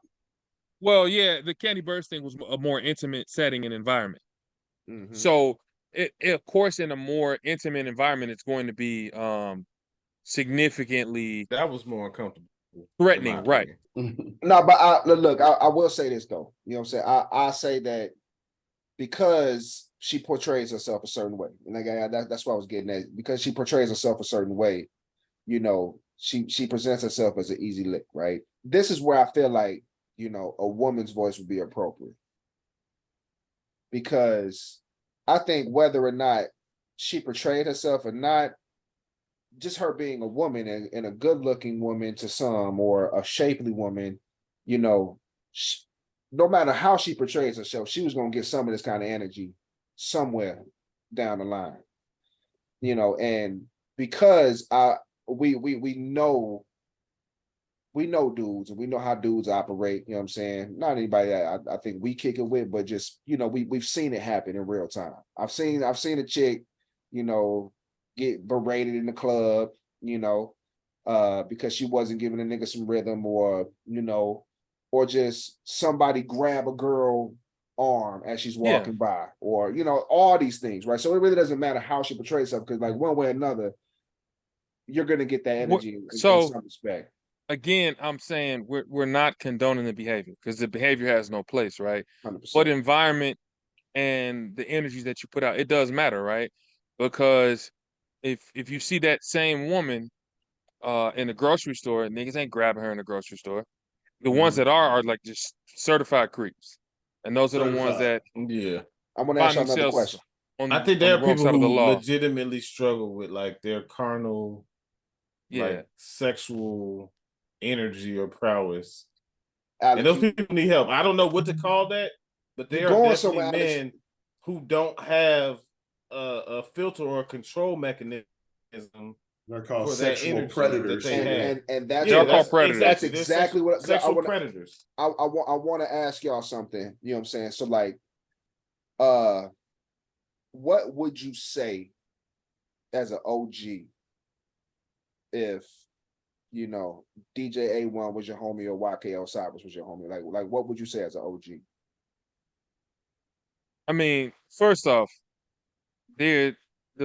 Well, yeah, the Candy Birds thing was a more intimate setting and environment. Mhm. So, it of course, in a more intimate environment, it's going to be significantly that was more uncomfortable. threatening, right? No, but I will say this though. You know what I'm saying? I say that because she portrays herself a certain way, and that's what I was getting at. Because she portrays herself a certain way, you know, she presents herself as an easy lick, right? This is where I feel like, you know, a woman's voice would be appropriate. Because I think whether or not she portrayed herself or not, just her being a woman and a good-looking woman to some, or a shapely woman, you know, no matter how she portrays herself, she was going to get some of this kind of energy somewhere down the line, you know. And because we know dudes, and we know how dudes operate, you know what I'm saying? Not anybody that I think we kick it with, but just, you know, we've seen it happen in real time. I've seen a chick, you know, get berated in the club, you know, because she wasn't giving a nigga some rhythm, or, you know, or just somebody grab a girl arm as she's walking by, or, you know, all these things, right? So it really doesn't matter how she portrays herself, because like one way or another, you're gonna get that energy in some respect. Again, I'm saying we're not condoning the behavior, because the behavior has no place, right? 100%. But environment and the energies that you put out, it does matter, right? Because if you see that same woman in the grocery store, niggas ain't grabbing her in the grocery store. The ones that are like just certified creeps, and those are the ones that I want to ask y'all another question. I think there are people who legitimately struggle with like their carnal, like sexual energy or prowess, Alex, and those people need help. I don't know what to call that, but there are definitely men who don't have a filter or a control mechanism. They're called sexual predators, and that's they're called predators. That's exactly what sexual predators. I want to ask y'all something. You know what I'm saying? So like, what would you say as an OG if, you know, DJ A1 was your homie or YK Osiris was your homie? Like what would you say as an OG? I mean, first off, the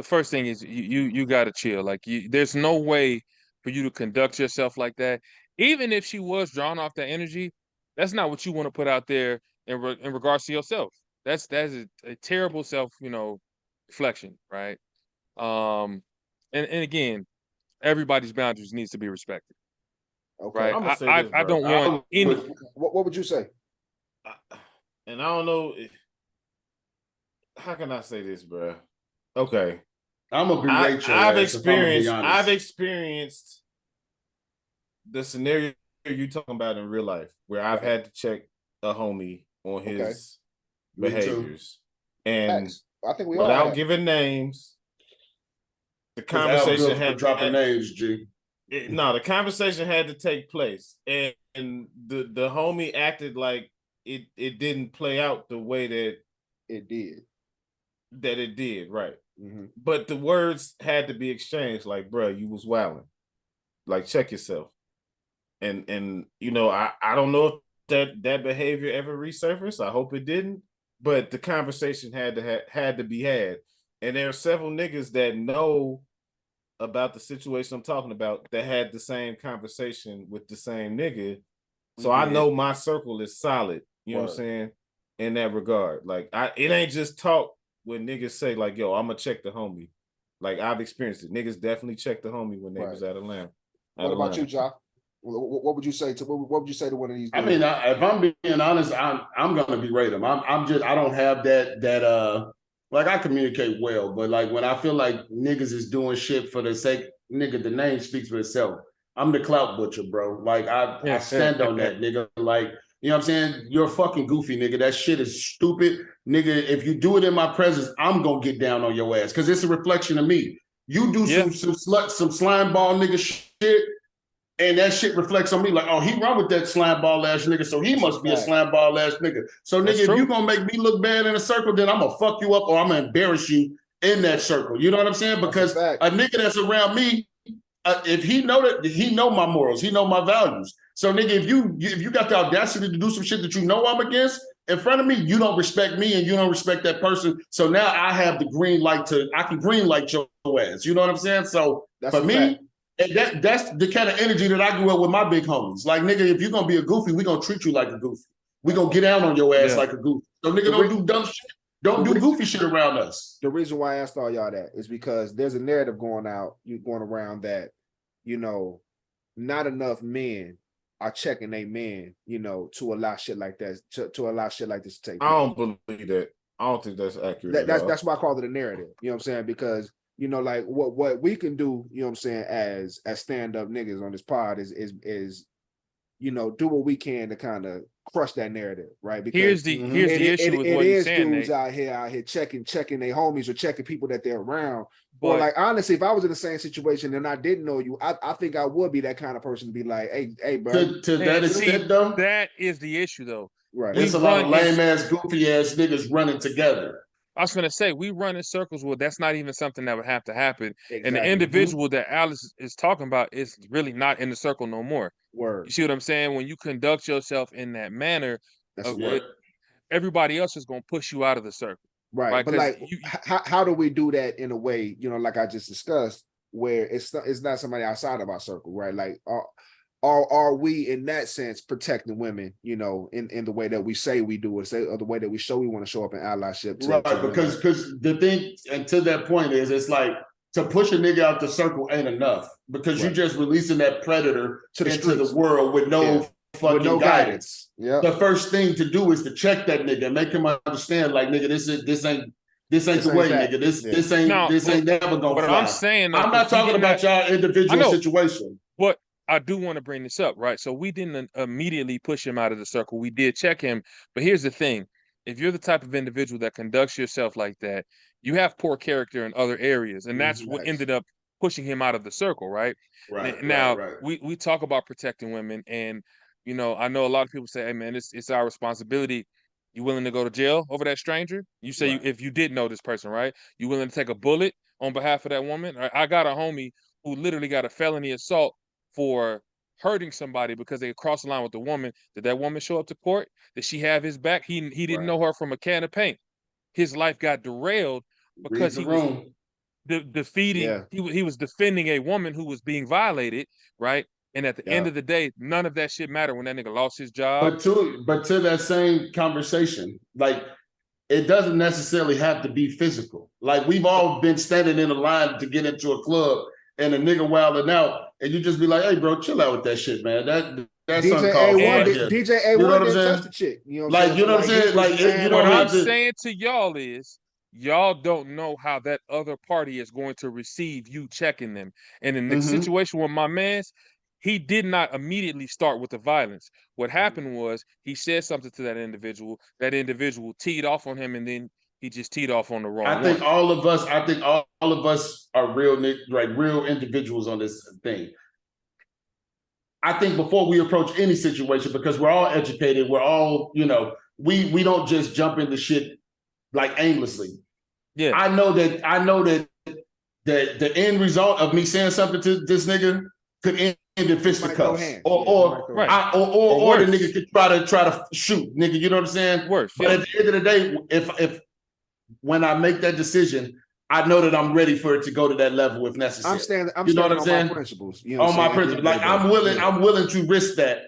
first thing is you gotta chill. Like there's no way for you to conduct yourself like that. Even if she was drawn off that energy, that's not what you want to put out there in regards to yourself. That's a terrible self, you know, reflection, right? And again, everybody's boundaries needs to be respected. Okay, right? I don't want any. What would you say? And I don't know. How can I say this, bro? Okay, I'm gonna be Rachel. I've experienced the scenario you talking about in real life, where I've had to check a homie on his behaviors, and I think we without giving names, the conversation had dropping names. G. The conversation had to take place, and the homie acted like it didn't play out the way that it did. Right. Mm-hmm. But the words had to be exchanged, like, bro, you was wilding. Like, check yourself. And you know, I don't know if that behavior ever resurfaced. I hope it didn't. But the conversation had to be had. And there are several niggas that know about the situation I'm talking about that had the same conversation with the same nigga. So I know my circle is solid. You know what I'm saying? In that regard. Like, it ain't just talk when niggas say, like, yo, I'm gonna check the homie. Like, I've experienced it. Niggas definitely check the homie when they was out of line. What about you, Ja? What would you say to what would you say to one of these dudes? I mean, if I'm being honest, I'm gonna berate them. I don't have that like, I communicate well, but like when I feel like niggas is doing shit for the sake, nigga, the name speaks for itself. I'm the clout butcher, bro. Like I stand on that, nigga. Like, you know what I'm saying? You're a fucking goofy, nigga. That shit is stupid. Nigga, if you do it in my presence, I'm gonna get down on your ass because it's a reflection of me. You do some slime ball nigga shit, And that shit reflects on me like, oh, he run with that slime ball ass nigga, so he must be a slime ball ass nigga. So nigga, if you gonna make me look bad in a circle, then I'm gonna fuck you up or I'm gonna embarrass you in that circle. You know what I'm saying? Because a nigga that's around me, if he know that, he know my morals, he know my values. So nigga, if you got the audacity to do some shit that you know I'm against in front of me, you don't respect me and you don't respect that person. So now I have the green light I can green light your ass. You know what I'm saying? So for me, that's the kind of energy that I grew up with my big homies. Like nigga, if you're gonna be a goofy, we gonna treat you like a goofy. We gonna get down on your ass like a goofy. So nigga, don't do dumb shit. Don't do goofy shit around us. The reason why I asked all y'all that is because there's a narrative going around that, you know, not enough men are checking their men, you know, to allow shit like that to allow shit like this to take place. I don't believe that. I don't think that's accurate. That's why I call it a narrative. You know what I'm saying? Because you know, like what we can do, you know what I'm saying, as stand-up niggas on this pod is you know, do what we can to kind of crush that narrative, right? Because here's the issue with what you're saying. Dudes out here checking their homies or checking people that they're around. Or like honestly, if I was in the same situation and I didn't know you, I think I would be that kind of person to be like, hey, bro. To that extent, though, that is the issue, though. Right. There's a lot of lame ass, goofy ass niggas running together. I was gonna say we run in circles where that's not even something that would have to happen. Exactly. And the individual that Alice is talking about is really not in the circle no more. Word. You see what I'm saying? When you conduct yourself in that manner, everybody else is gonna push you out of the circle. Right. But like, how do we do that in a way, you know, like I just discussed, where it's not somebody outside of our circle, right? Like, are we in that sense protecting women, you know, in the way that we say we do, or the way that we show we want to show up in allyship? Right, because the thing, and to that point is, it's like to push a nigga out the circle ain't enough because you're just releasing that predator into the world with no fucking guidance. Yeah. The first thing to do is to check that nigga and make him understand, like, nigga, this ain't the way, nigga. This ain't never gonna fly. But I'm saying, I'm not talking about y'all individual situation. But I do want to bring this up, right? So we didn't immediately push him out of the circle. We did check him. But here's the thing. If you're the type of individual that conducts yourself like that, you have poor character in other areas. And that's what ended up pushing him out of the circle, right? Now, we talk about protecting women. And, you know, I know a lot of people say, hey, man, it's our responsibility. You willing to go to jail over that stranger? You say if you did know this person, right? You willing to take a bullet on behalf of that woman? I got a homie who literally got a felony assault for hurting somebody because they crossed the line with the woman. Did that woman show up to court? Did she have his back? He didn't know her from a can of paint. His life got derailed because he was defeating. He was defending a woman who was being violated, right? And at the end of the day, none of that shit mattered when that nigga lost his job. But to that same conversation, like, it doesn't necessarily have to be physical. Like, we've all been standing in a line to get into a club and a nigga wilding out, and you just be like, hey, bro, chill out with that shit, man. That's DJ A1 didn't touch the chick. You know what I'm saying? You know what I'm saying? Like, you know what I'm saying to y'all is, y'all don't know how that other party is going to receive you checking them. And in the situation with my man's, he did not immediately start with the violence. What happened was he said something to that individual. That individual teed off on him, and then he just teed off on the wrong. I think all of us are real individuals on this thing. I think before we approach any situation, because we're all educated, we're all, you know, we don't just jump into shit like aimlessly. Yeah. I know that the end result of me saying something to this nigga could end in fisticuffs, or the nigga could try to shoot, nigga. You know what I'm saying? Worse. But at the end of the day, if when I make that decision, I know that I'm ready for it to go to that level if necessary. I'm standing on my principles. You know on my principles. Like, I'm willing to risk that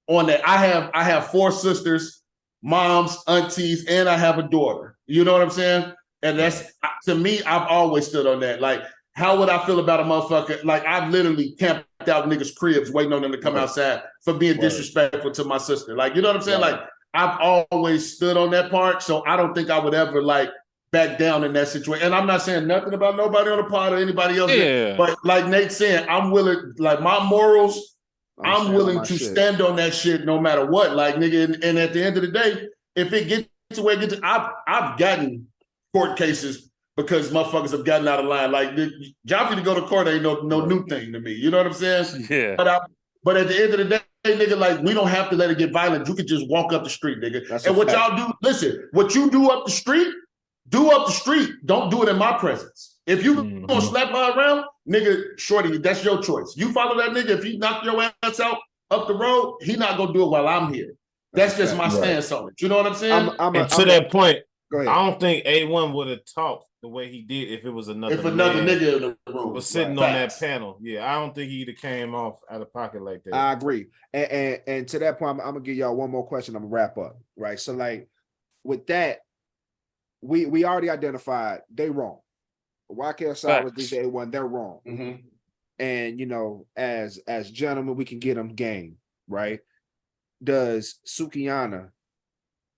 on that. I have 4 sisters, moms, aunties, and I have a daughter. You know what I'm saying? And that's, to me, I've always stood on that. Like, how would I feel about a motherfucker? Like, I've literally camped out niggas' cribs waiting on them to come outside for being disrespectful to my sister. Like, you know what I'm saying? Like, I've always stood on that part. So I don't think I would ever, like, back down in that situation. And I'm not saying nothing about nobody on the pod or anybody else. Yeah. But like Nate said, I'm willing, like, my morals, I'm willing to stand on that shit no matter what. Like, nigga, and at the end of the day, if it gets to where it gets to, I've gotten court cases because motherfuckers have gotten out of line. Like, Joffrey to go to court ain't no new thing to me. You know what I'm saying? Yeah. But But at the end of the day, nigga, like, we don't have to let it get violent. You could just walk up the street, nigga. And what y'all do, listen, what you do up the street, do up the street. Don't do it in my presence. If you gonna slap her around, nigga, shorty, that's your choice. You follow that nigga. If he knock your ass out up the road, he not gonna do it while I'm here. That's just my stance on it. You know what I'm saying? To that point, I don't think A1 would have talked the way he did if it was another nigga in the room was sitting on that panel. Yeah, I don't think he'd have came off out of pocket like that. I agree. And to that point, I'm gonna give y'all one more question. I'm gonna wrap up. Right. So like with that, we already identified they wrong. YK Osiris, DJ A1, they're wrong. Mm-hmm. And you know, as gentlemen, we can get them game, right? Does Sukihana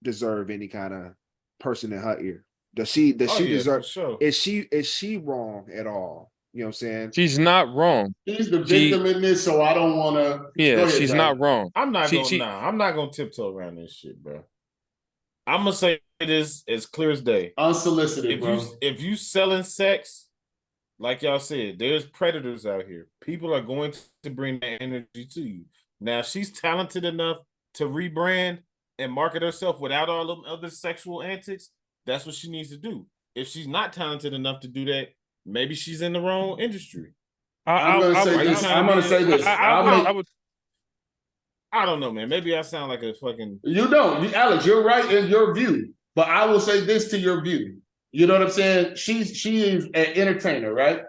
deserve any kind of person in her ear? Does she deserve? Sure. Is she wrong at all? You know what I'm saying? She's not wrong. She's the victim in this, so I don't want to. Yeah, she's not wrong. I'm not gonna tiptoe around this shit, bro. I'm gonna say this as clear as day. Unsolicited, bro. If you selling sex, like y'all said, there's predators out here. People are going to bring that energy to you. Now, if she's talented enough to rebrand and market herself without all them other sexual antics, that's what she needs to do. If she's not talented enough to do that, maybe she's in the wrong industry. I'm going to say this. I don't know, man. Maybe I sound like a fucking... You don't. Alex, you're right in your view. But I will say this to your view. You know what I'm saying? She is an entertainer, right?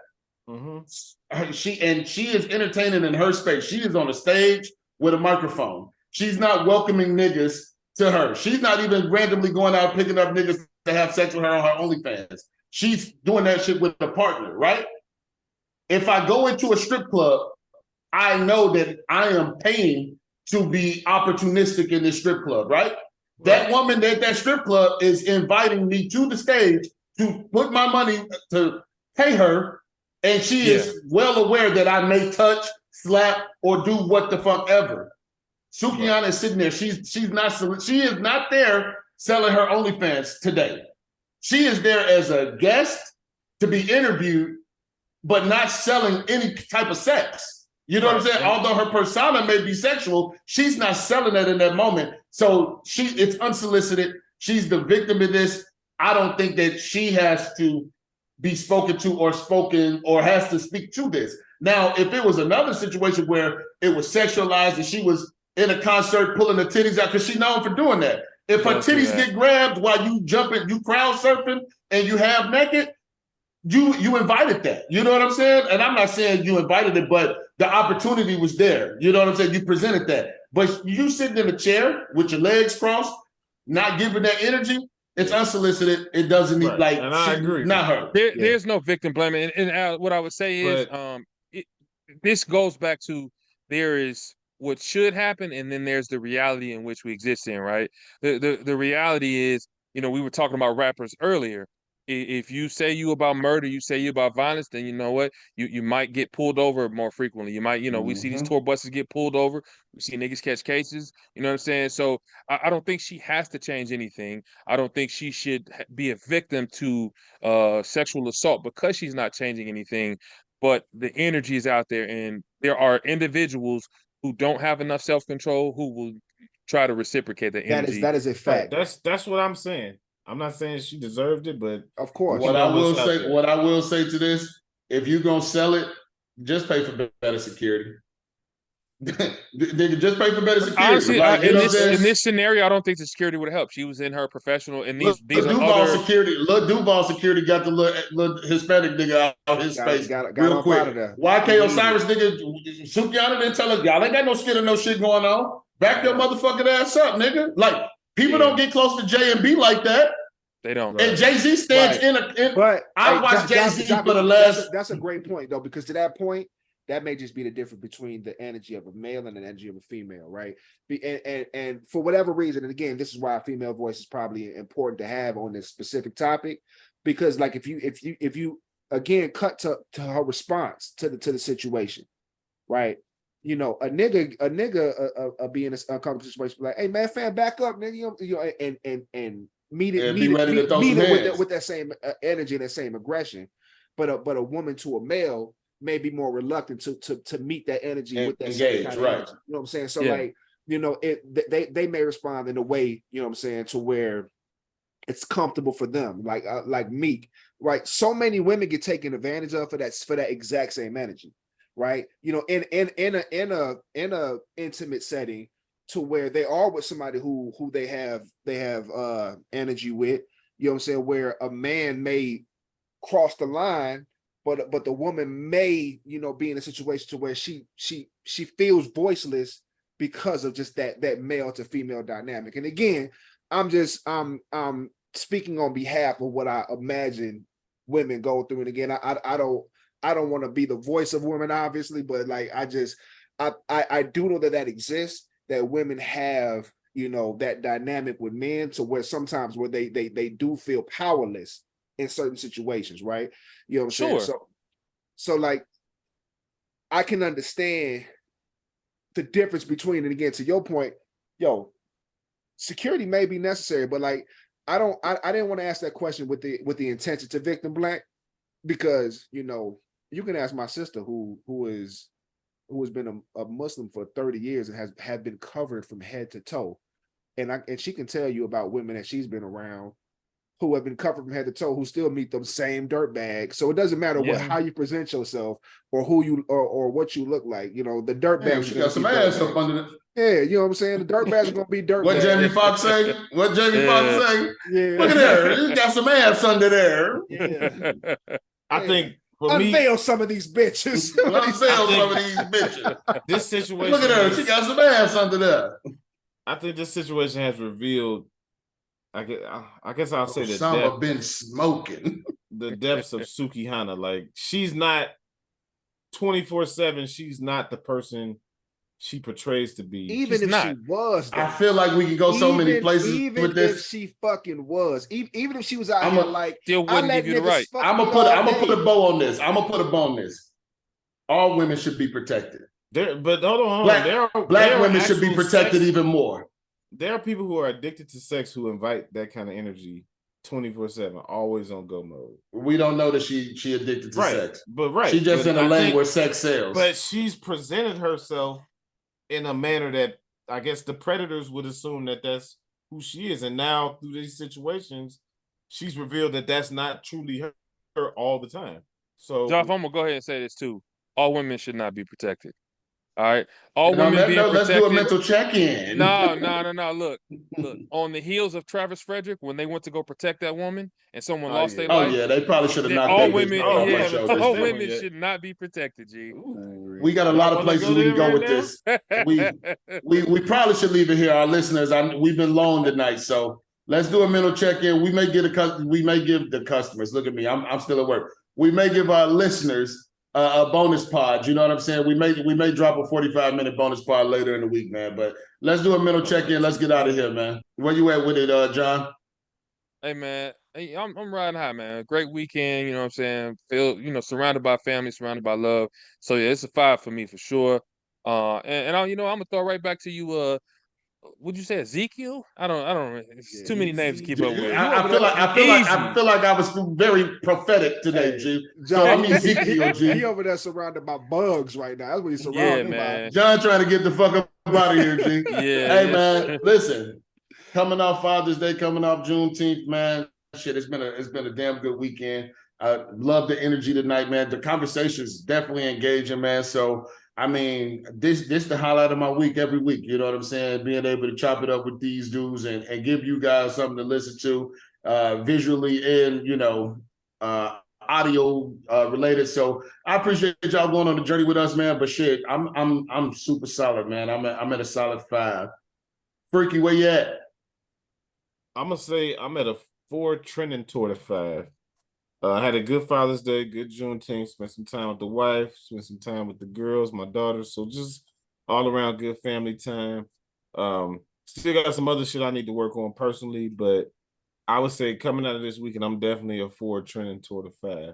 Mm-hmm. She is entertaining in her space. She is on a stage with a microphone. She's not welcoming niggas to her. She's not even randomly going out picking up niggas to have sex with her on her OnlyFans. She's doing that shit with a partner, right? If I go into a strip club, I know that I am paying to be opportunistic in this strip club, right? That woman at that strip club is inviting me to the stage to put my money to pay her, and she is well aware that I may touch, slap, or do what the fuck ever. Sukihana is sitting there. She is not there selling her OnlyFans today. She is there as a guest to be interviewed, but not selling any type of sex. You know what I'm saying? Although her persona may be sexual, she's not selling that in that moment. So it's unsolicited. She's the victim of this. I don't think that she has to be spoken to or has to speak to this. Now, if it was another situation where it was sexualized and she was in a concert pulling the titties out, because she's known for doing that. If her titties get grabbed while you jumping, you crowd surfing, and you half naked, you invited that. You know what I'm saying? And I'm not saying you invited it, but the opportunity was there. You know what I'm saying? You presented that. But you sitting in a chair with your legs crossed, not giving that energy, it's unsolicited. It doesn't need and I agree. Not her. There's no victim blaming. And what I would say is this goes back to there is what should happen, and then there's the reality in which we exist in, right? The reality is, you know, we were talking about rappers earlier. If you say you about murder, you say you about violence, then you know what? You might get pulled over more frequently. You might, we see these tour buses get pulled over. We see niggas catch cases. You know what I'm saying? So I don't think she has to change anything. I don't think she should be a victim to sexual assault because she's not changing anything. But the energy is out there, and there are individuals who don't have enough self-control who will try to reciprocate the energy. That is a fact. That's what I'm saying. I'm not saying she deserved it, but of course. What I will say to this, if you're gonna sell it, just pay for better security. They could just pay for better security. Honestly, in this scenario, I don't think the security would have helped. She was in her professional, and these Duval security. Look, Duval security got the little Hispanic nigga out his space real quick. YK Osiris nigga, Sukihana didn't tell us y'all ain't got no skin or no shit going on. Back your motherfucking ass up, nigga. Like people don't get close to J and B like that. They don't. And Jay-Z stands But I watched Jay-Z for the last. That's a great point though, because to that point, that may just be the difference between the energy of a male and the energy of a female, right? And for whatever reason, and again, this is why a female voice is probably important to have on this specific topic, because like if you again cut to her response to the situation, right? You know, a nigga be in an uncomfortable situation, like, hey man, fam, back up, nigga, and meet it with that same energy and that same aggression. But a woman to a male, may be more reluctant to meet that energy with that engage, same kind of right? energy. You know what I'm saying? So like, you know, they may respond in a way, you know what I'm saying, to where it's comfortable for them, like Meek, right? So many women get taken advantage of for that exact same energy, right? You know, in a intimate setting, to where they are with somebody who they have energy with, you know what I'm saying, where a man may cross the line, but the woman may, you know, be in a situation to where she feels voiceless because of just that male to female dynamic. And again, I'm speaking on behalf of what I imagine women go through. And again, I don't want to be the voice of women, obviously, but like I do know that exists, that women have, you know, that dynamic with men, to where sometimes where they do feel powerless in certain situations, right? You know what I'm saying? So like, I can understand the difference between, and again, to your point, yo, security may be necessary, but like, I didn't want to ask that question with the intention to victim blank, because, you know, you can ask my sister who has been a Muslim for 30 years and has been covered from head to toe, and she can tell you about women that she's been around who have been covered from head to toe, who still meet them same dirt bags. So it doesn't matter how you present yourself or who you or what you look like. You know, the dirt bags. She got some ass up under it. Yeah, you know what I'm saying? The dirt bags are gonna be dirt bags. What Jamie Foxx say? What Jamie Foxx say? Yeah. Look at her. You got some ass under there. Yeah. I think for unveil some of these bitches. Unveil some of these bitches. This situation. Look at her. She got some ass under there. I think this situation has revealed, I guess I'll say that Osama been smoking. The depths of Sukihana. Like, she's not 24/7. She's not the person she portrays to be. Even if she was, I feel like we could go so many places with this. Even if she fucking was, even if she was out here like, still wouldn't give you the right. I'm gonna put a bow on this. I'm gonna put a bow on this. All women should be protected. But hold on. Black women should be protected even more. There are people who are addicted to sex who invite that kind of energy 24/7, always on go mode. We don't know that she addicted to sex. But she just in a lane where sex sells. But she's presented herself in a manner that I guess the predators would assume that that's who she is. And now through these situations, she's revealed that that's not truly her all the time. So, Joff, I'm gonna go ahead and say this too. All women should not be protected. All right. All women being protected. Let's do a mental check-in. No. Look. On the heels of Travis Frederick, when they went to go protect that woman and someone lost their life. Oh yeah, they probably should have knocked all women. All women should not be protected. G. We got a lot of places we can go with this. We probably should leave it here. Our listeners, we've been long tonight, so let's do a mental check-in. We may give the customers. Look at me, I'm still at work. We may give our listeners a bonus pod. You know what I'm saying? We may drop a 45-minute bonus pod later in the week, man. But let's do a mental check-in. Let's get out of here, man. Where you at with it, John? Hey, man. Hey, I'm riding high, man. Great weekend. You know what I'm saying? Feel surrounded by family, surrounded by love. So yeah, it's a 5 for me for sure. And I'm gonna throw right back to you. Would you say Ezekiel? I don't. It's too many names to keep up with. I feel like I was very prophetic today, G. John, so I'm Ezekiel, G. He over there surrounded by bugs right now. That's what he's surrounded by. John trying to get the fuck up out of here, G. Hey, man, listen. Coming off Father's Day, coming off Juneteenth, man. Shit, it's been a damn good weekend. I love the energy tonight, man. The conversation's definitely engaging, man. So. I mean, this the highlight of my week every week. You know what I'm saying? Being able to chop it up with these dudes and give you guys something to listen to, visually and audio related. So I appreciate y'all going on the journey with us, man. But shit, I'm super solid, man. I'm at a solid 5. Freaky, where you at? I'm gonna say I'm at a 4, trending toward a 5. I had a good Father's Day, good Juneteenth, spent some time with the wife, spent some time with the girls, my daughters. So just all around good family time. Still got some other shit I need to work on personally, but I would say coming out of this weekend, I'm definitely a 4, trending toward a 5.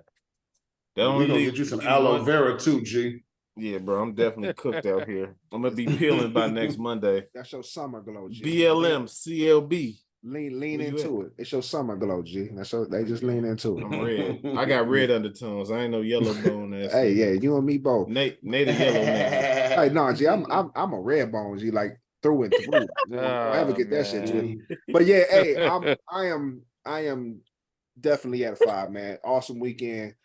We're gonna get you some aloe vera too, G. Yeah, bro, I'm definitely cooked out here. I'm gonna be peeling by next Monday. That's your summer glow, G. BLM, CLB. Lean into it. It's your summer glow, G. They just lean into it. I'm red. I got red undertones. I ain't no yellow bone ass. Hey, yeah, you and me both. Native yellow nigga. Hey, no, G, I'm a red bone, G, like through and through. I ever get that shit to you. But yeah, hey, I am definitely at a 5, man. Awesome weekend.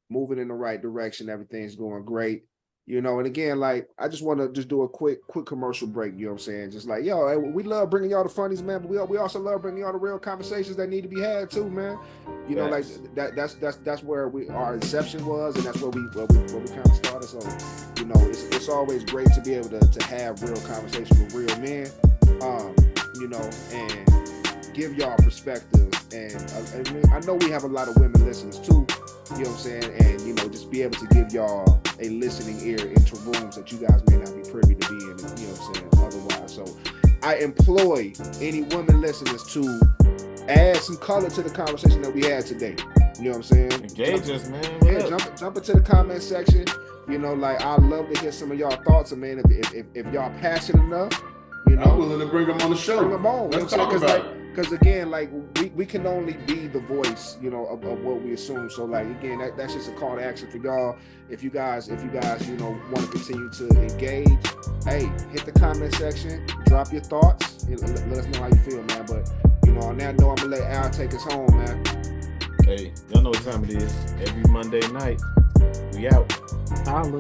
Moving in the right direction. Everything's going great. You know, and again, like, I just want to just do a quick commercial break, you know what I'm saying? Just like, yo, hey, we love bringing y'all the funnies, man, but we also love bringing y'all the real conversations that need to be had too, man. You know, like that's where our inception was, and that's where we kind of started. So, you know, it's always great to be able to have real conversations with real men, you know, and give y'all perspective. And I know we have a lot of women listeners too, you know what I'm saying? And, you know, just be able to give y'all a listening ear into rooms that you guys may not be privy to be in, you know what I'm saying, otherwise. So I employ any women listeners to add some color to the conversation that we had today. You know what I'm saying? Engage us, man. Yeah, jump into the comment section. You know, like, I'd love to hear some of y'all thoughts. And man, if y'all passionate enough, you know, I'm willing to bring them on the show. Bring them on. Let's talk about it. Because again, like, we can only be the voice, you know, of what we assume. So like, again, that's just a call to action for y'all. If you guys, you know, want to continue to engage, hey, hit the comment section, drop your thoughts, and let us know how you feel, man. But, you know, on that note, I'm gonna let Al take us home, man. Hey, y'all know what time it is. Every Monday night, we out. Holla.